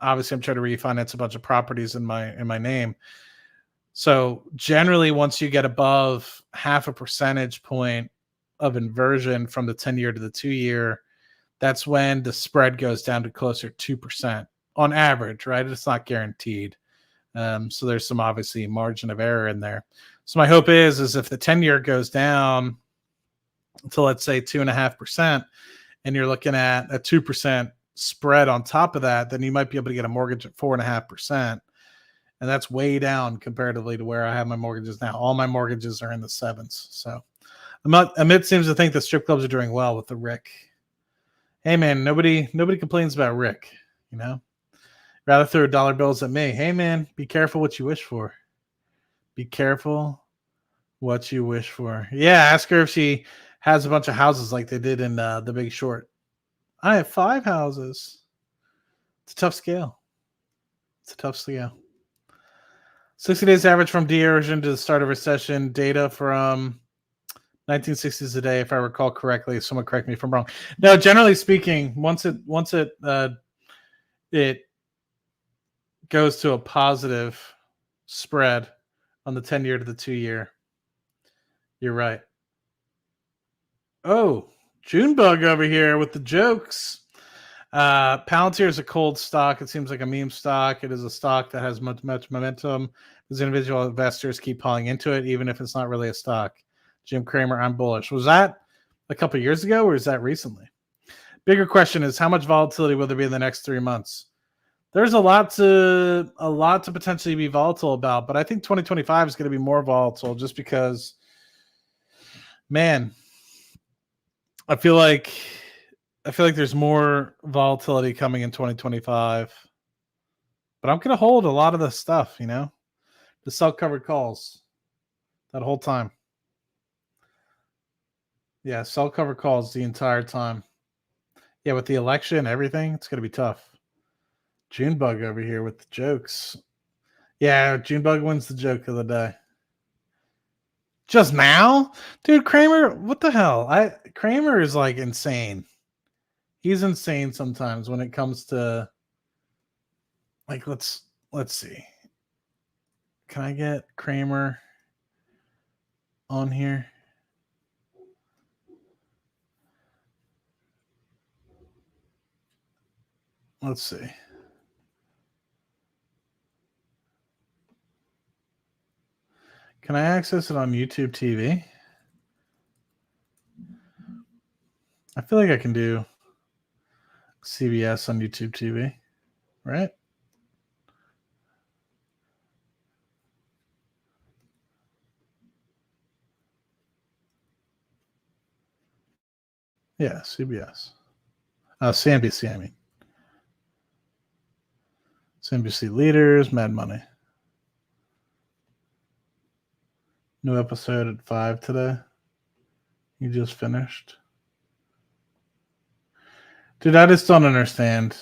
obviously I'm trying to refinance a bunch of properties in my name. So generally, once you get above 0.5 percentage point of inversion from the 10-year to the 2-year, that's when the spread goes down to closer to 2% on average, right? It's not guaranteed. So there's some obviously margin of error in there. So my hope is if the 10-year goes down to, let's say, 2.5%, and you're looking at a 2% spread on top of that, then you might be able to get a mortgage at 4.5%. And that's way down comparatively to where I have my mortgages now. All my mortgages are in the 7s. So Amit seems to think the strip clubs are doing well with the Rick. Hey man, nobody complains about Rick, Rather throw dollar bills at me. Hey man, be careful what you wish for. Be careful what you wish for. Yeah, ask her if she has a bunch of houses like they did in The Big Short. I have 5 houses. It's a tough scale. 60 days average from de-erosion to the start of recession. Data from 1960s a day, if I recall correctly. Someone correct me if I'm wrong. No, generally speaking, once it it goes to a positive spread on the 10-year to the 2-year. You're right. Oh, Junebug over here with the jokes. Palantir is a cold stock. It seems like a meme stock. It is a stock that has much momentum. As individual investors keep piling into it, even if it's not really a stock. Jim Cramer, I'm bullish. Was that a couple years ago, or is that recently? Bigger question is, how much volatility will there be in the next 3 months? There's a lot to potentially be volatile about, but I think 2025 is going to be more volatile just because, man, I feel like there's more volatility coming in 2025. But I'm going to hold a lot of the stuff, the sell-covered calls that whole time. Yeah, sell-covered calls the entire time. Yeah, with the election, everything, it's going to be tough. Junebug over here with the jokes. Yeah, Junebug wins the joke of the day. Just now? Dude, Kramer, what the hell? Kramer is like insane. He's insane sometimes when it comes to like let's see. Can I get Kramer on here? Let's see. Can I access it on YouTube TV? I feel like I can do CBS on YouTube TV, right? Yeah, CBS. CNBC, I mean. CNBC Leaders, Mad Money. New episode at 5 today. You just finished. Dude, I just don't understand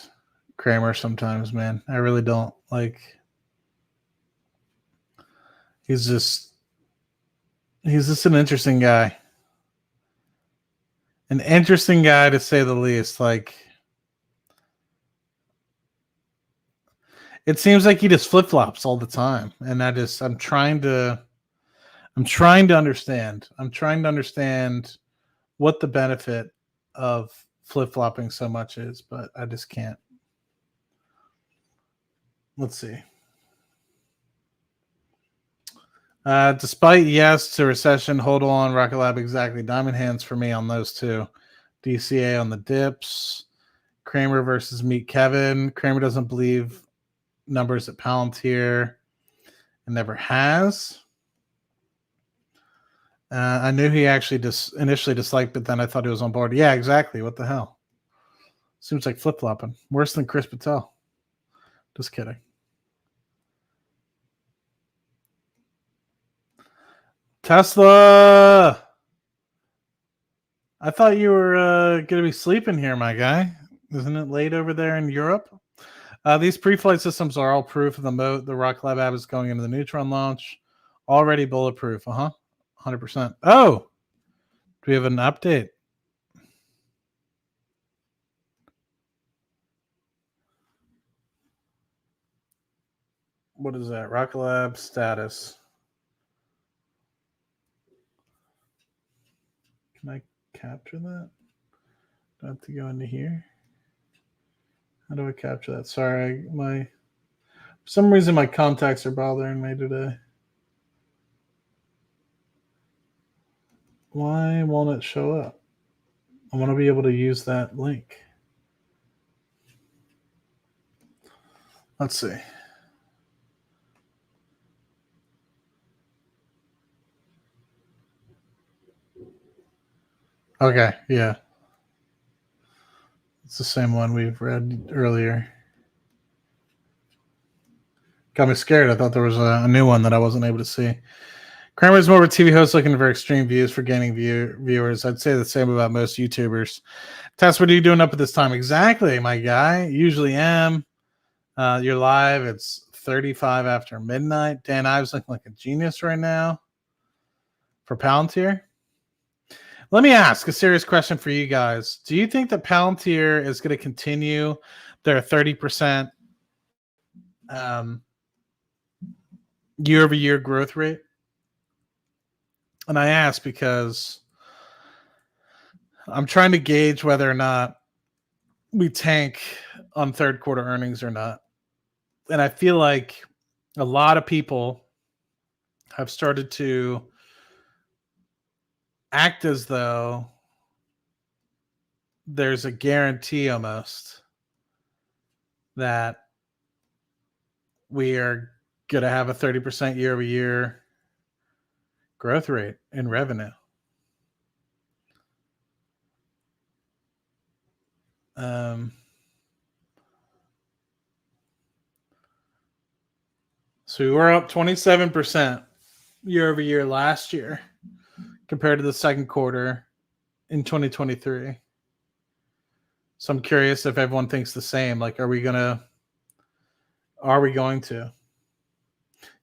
Kramer sometimes, man. I really don't. Like, he's just an interesting guy. An interesting guy, to say the least. Like, it seems like he just flip-flops all the time. And I'm trying to understand. I'm trying to understand what the benefit of flip-flopping so much is, but I just can't. Let's see. Despite yes to recession, hold on, Rocket Lab, exactly. Diamond hands for me on those two. DCA on the dips. Kramer versus Meet Kevin. Kramer doesn't believe numbers at Palantir and never has. I knew he actually initially disliked, but then I thought he was on board. Yeah, exactly. What the hell? Seems like flip-flopping. Worse than Chris Patel. Just kidding. Tesla! I thought you were going to be sleeping here, my guy. Isn't it late over there in Europe? These pre-flight systems are all proof of the moat. The Rocket Lab app is going into the Neutron launch. Already bulletproof. 100%. Oh! Do we have an update? What is that? Rocket Lab status. Can I capture that? Do I have to go into here? How do I capture that? Sorry, for some reason my contacts are bothering me today. Why won't it show up? I want to be able to use that link. Let's see. Okay, yeah. It's the same one we've read earlier. Got me scared. I thought there was a new one that I wasn't able to see. Kramer is more of a TV host looking for extreme views for gaining viewers. I'd say the same about most YouTubers. Tess, what are you doing up at this time? Exactly, my guy. Usually am. You're live. It's 35 after midnight. Dan Ives looking like a genius right now. For Palantir. Let me ask a serious question for you guys. Do you think that Palantir is going to continue they're a 30% year-over-year growth rate. And I ask because I'm trying to gauge whether or not we tank on third quarter earnings or not. And I feel like a lot of people have started to act as though there's a guarantee almost that we are going to have a 30% year over year growth rate in revenue. So we were up 27% year over year last year compared to the second quarter in 2023. So I'm curious if everyone thinks the same. Like, are we going to?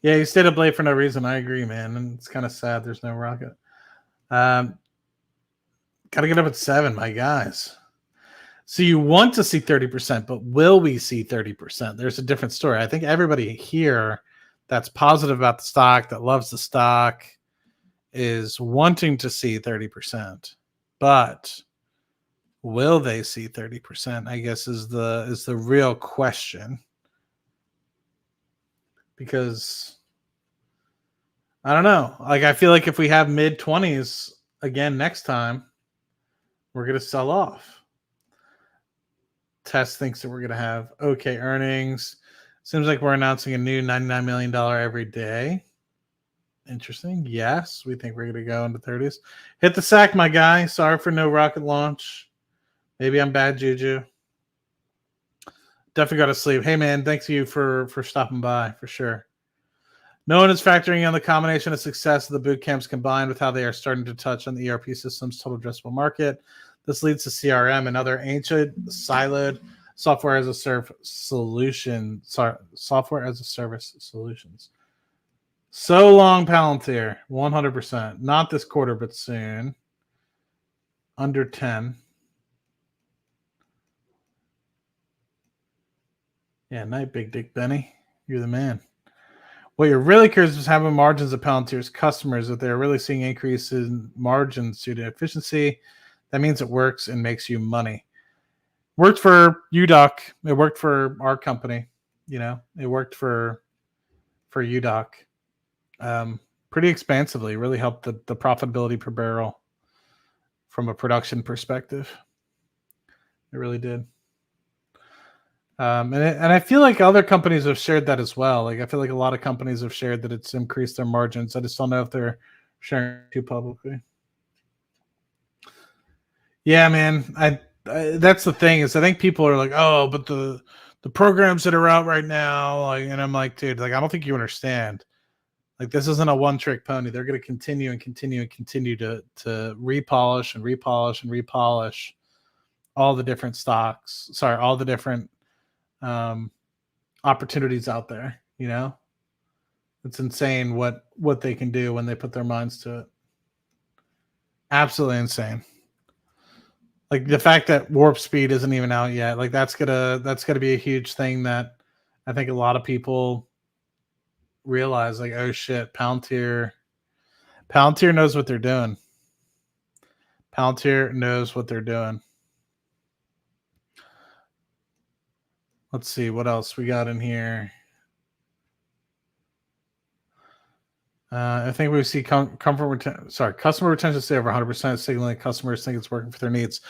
Yeah, you stayed up late for no reason. I agree, man. And it's kind of sad there's no rocket. Got to get up at 7, my guys. So you want to see 30%, but will we see 30%? There's a different story. I think everybody here that's positive about the stock, that loves the stock, is wanting to see 30%. But will they see 30%? I guess is the real question. Because I don't know. Like, I feel like if we have mid-20s again next time, we're going to sell off. Tess thinks that we're going to have okay earnings. Seems like we're announcing a new $99 million every day. Interesting. Yes, we think we're going to go into 30s. Hit the sack, my guy. Sorry for no rocket launch. Maybe I'm bad juju. Definitely got to sleep. Hey, man, thanks to you for stopping by, for sure. No one is factoring in the combination of success of the boot camps combined with how they are starting to touch on the ERP system's total addressable market. This leads to CRM and other ancient, siloed software as a service solutions. So long, Palantir, 100%. Not this quarter, but soon. Under 10. Yeah, night, Big Dick Benny. You're the man. What you're really curious is having margins of Palantir's customers, that they're really seeing increase in margins due to efficiency. That means it works and makes you money. Worked for UDoc. It worked for our company. It worked for UDoc. Pretty expansively. Really helped the profitability per barrel from a production perspective. It really did. And I feel like other companies have shared that as well. Like, I feel like a lot of companies have shared that it's increased their margins. I just don't know if they're sharing it too publicly. Yeah, man. I that's the thing, is I think people are like, oh, but the programs that are out right now, like, and I'm like, dude, like, I don't think you understand. Like, this isn't a one-trick pony. They're going to continue and continue and continue to repolish and repolish and repolish all the different stocks. Sorry, all the different opportunities out there. It's insane what they can do when they put their minds to it. Absolutely insane. Like, the fact that warp speed isn't even out yet, like, that's gonna be a huge thing that I think a lot of people realize. Like, oh shit, Palantir knows what they're doing. Palantir knows what they're doing. Let's see what else we got in here. I think we see customer retention stay over 100%, signaling customers think it's working for their needs.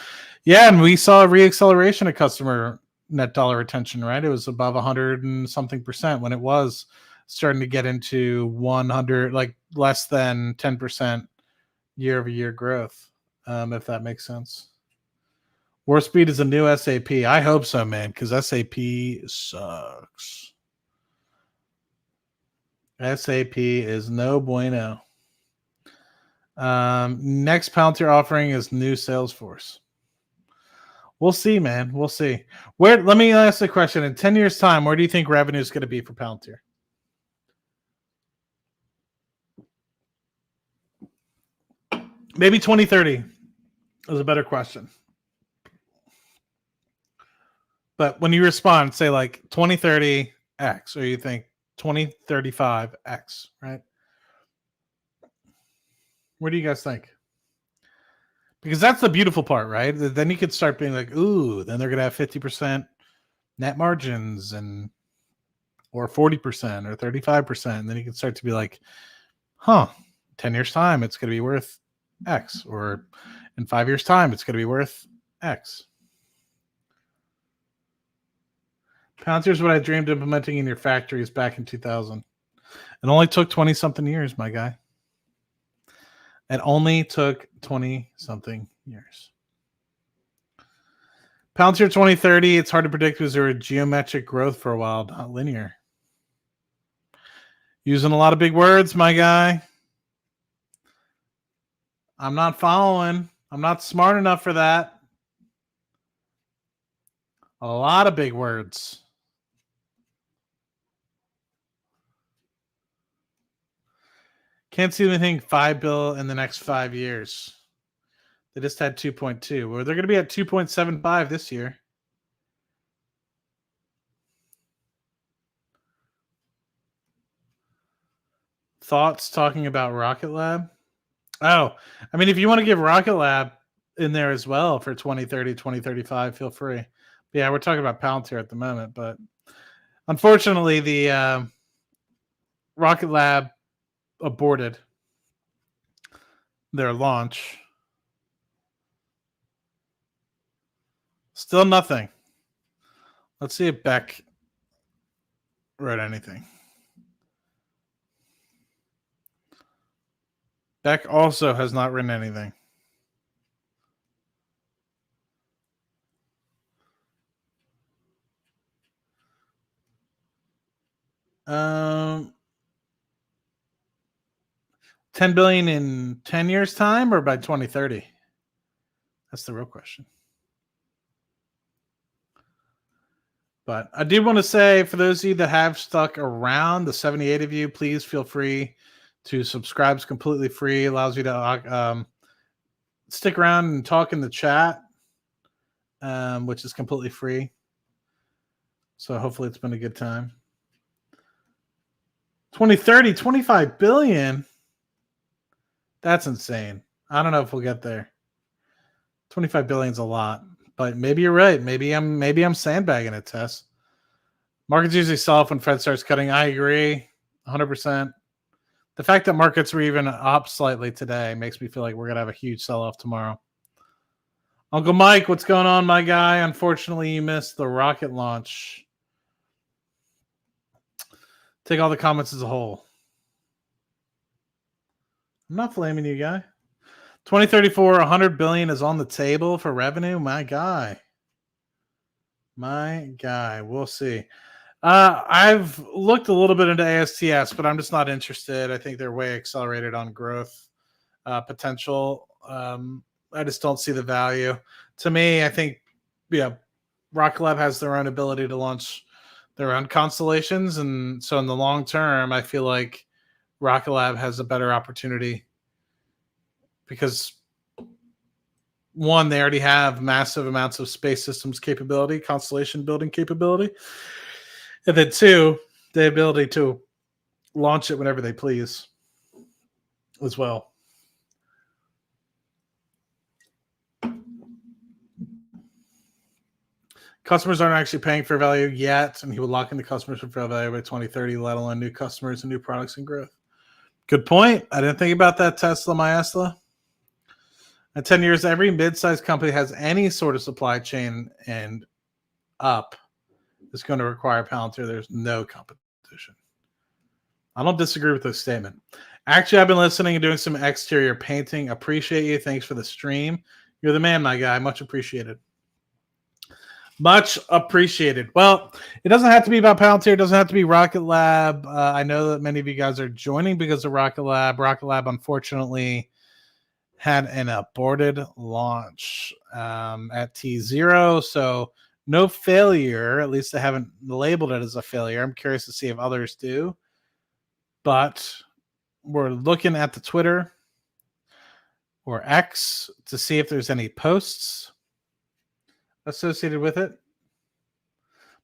Yeah, and we saw a reacceleration of customer net dollar retention, right? It was above 100 and something percent when it was starting to get into 100, like less than 10% year over year growth, if that makes sense. Warp speed is a new SAP. I hope so, man, because SAP sucks. SAP is no bueno. Next Palantir offering is new Salesforce. We'll see, man. We'll see. Let me ask the question. In 10 years' time, where do you think revenue is going to be for Palantir? Maybe 2030 is a better question. But when you respond, say like 2030 X, or you think 2035 X, right? What do you guys think? Because that's the beautiful part, right? Then you could start being like, ooh, then they're going to have 50% net margins or 40% or 35%. And then you can start to be like, huh, 10 years time, it's going to be worth X, or in 5 years time, it's going to be worth X. Palantir's what I dreamed of implementing in your factories back in 2000. It only took 20 something years, my guy. It only took 20 something years. Palantir 2030, it's hard to predict because there was geometric growth for a while, not linear. Using a lot of big words, my guy. I'm not following. I'm not smart enough for that. A lot of big words. Can't see anything 5 bill in the next 5 years. They just had 2.2. Well, they're going to be at 2.75 this year. Thoughts talking about Rocket Lab? Oh, I mean, if you want to give Rocket Lab in there as well for 2030, 2035, feel free. But yeah, we're talking about Palantir at the moment, but unfortunately, the Rocket Lab aborted their launch. Still nothing. Let's see if Beck wrote anything. Beck also has not written anything. $10 billion in 10 years time, or by 2030? That's the real question. But I do want to say, for those of you that have stuck around, the 78 of you, please feel free to subscribe. It's completely free. Allows you to stick around and talk in the chat, which is completely free. So hopefully it's been a good time. 2030, 25 billion. That's insane. I don't know if we'll get there. 25 billion is a lot, but maybe you're right. Maybe I'm sandbagging it, Tess. Markets usually sell off when Fed starts cutting. I agree, 100%. The fact that markets were even up slightly today makes me feel like we're gonna have a huge sell-off tomorrow. Uncle Mike, what's going on, my guy? Unfortunately, you missed the rocket launch. Take all the comments as a whole. I'm not blaming you, guy. 2034, 100 billion is on the table for revenue. My guy. My guy. We'll see. I've looked a little bit into ASTS, but I'm just not interested. I think they're way accelerated on growth potential. I just don't see the value. To me, I think, Rocket Lab has their own ability to launch their own constellations, and so in the long term, I feel like Rocket Lab has a better opportunity because, one, they already have massive amounts of space systems capability, constellation building capability, and then two, the ability to launch it whenever they please as well. Customers aren't actually paying fair value yet, and he will lock in the customers for fair value by 2030, let alone new customers and new products and growth. Good point. I didn't think about that, Tesla, Maesla. In 10 years, every mid-sized company has any sort of supply chain and up is going to require Palantir. There's no competition. I don't disagree with this statement. Actually, I've been listening and doing some exterior painting. Appreciate you. Thanks for the stream. You're the man, my guy. Much appreciated. Much appreciated. Well, it doesn't have to be about Palantir. It doesn't have to be Rocket Lab. I know that many of you guys are joining because of Rocket Lab. Rocket Lab, unfortunately, had an aborted launch at T0. So no failure. At least they haven't labeled it as a failure. I'm curious to see if others do. But we're looking at the Twitter or X to see if there's any posts associated with it.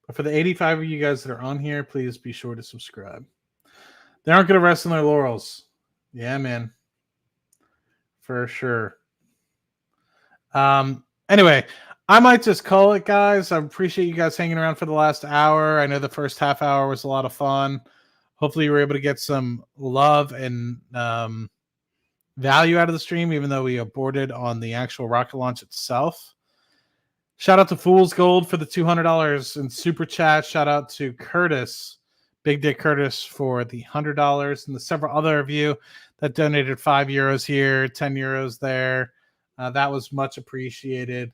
But for the 85 of you guys that are on here, please be sure to subscribe. They aren't going to rest on their laurels. Yeah, man. For sure. Anyway, I might just call it, guys. I appreciate you guys hanging around for the last hour. I know the first half hour was a lot of fun. Hopefully you were able to get some love and value out of the stream, even though we aborted on the actual rocket launch itself. Shout out to Fool's Gold for the $200 in super chat. Shout out to Curtis, Big Dick Curtis, for the $100, and the several other of you that donated €5 here, €10 there. That was much appreciated.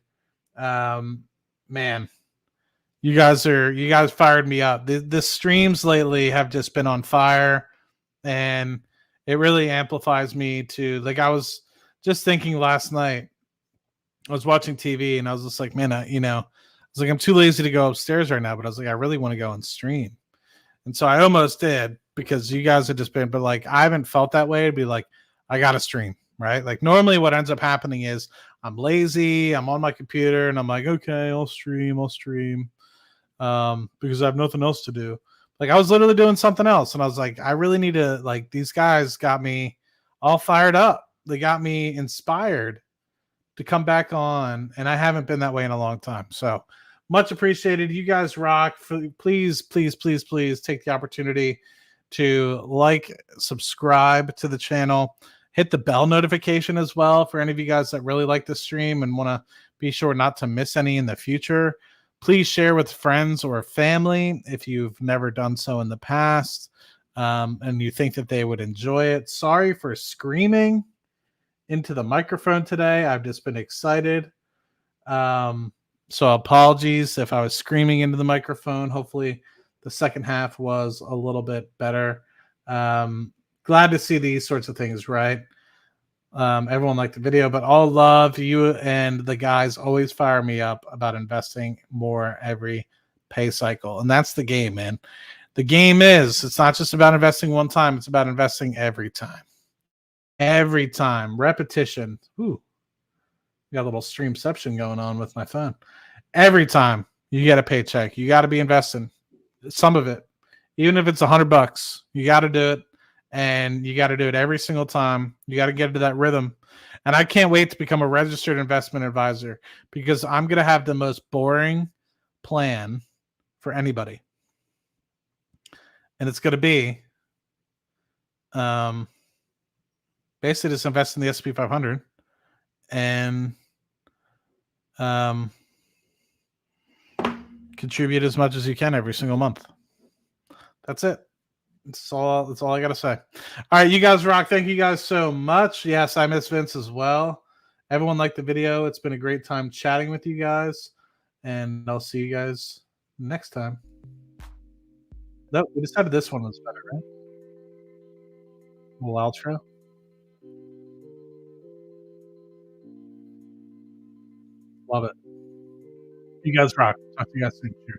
Man, you guys fired me up. The streams lately have just been on fire, and it really amplifies me to, like, I was just thinking last night. I was watching TV and I was just like, man, I was like, I'm too lazy to go upstairs right now, but I was like, I really want to go and stream. And so I almost did, because you guys had just been, but like, I haven't felt that way. It'd be like, I got to stream, right? Like normally what ends up happening is I'm lazy, I'm on my computer and I'm like, okay, I'll stream. Because I have nothing else to do. Like I was literally doing something else. And I was like, I really need to, like, these guys got me all fired up. They got me inspired to come back on, and I haven't been that way in a long time. So much appreciated. You guys rock. Please take the opportunity to like, subscribe to the channel, hit the bell notification as well for any of you guys that really like the stream and want to be sure not to miss any in the future. Please share with friends or family if you've never done so in the past, and you think that they would enjoy it. Sorry for screaming into the microphone today. I've just been excited. So apologies if I was screaming into the microphone. Hopefully the second half was a little bit better. Glad to see these sorts of things, right? Everyone liked the video, but all love. You and the guys always fire me up about investing more every pay cycle. And that's the game, man. The game is, it's not just about investing one time. It's about investing every time. Every time. Repetition. Ooh. Got a little streamception going on with my phone. Every time you get a paycheck, you got to be investing some of it. Even if it's $100, you got to do it. And you got to do it every single time. You got to get into that rhythm. And I can't wait to become a registered investment advisor, because I'm going to have the most boring plan for anybody. And it's going to be basically just invest in the S&P 500 and contribute as much as you can every single month. That's it. That's all I got to say. All right, you guys rock. Thank you guys so much. Yes, I miss Vince as well. Everyone liked the video. It's been a great time chatting with you guys, and I'll see you guys next time. No, we decided this one was better, right? A little outro. Love it. You guys rock. Talk to you guys soon. Cheers.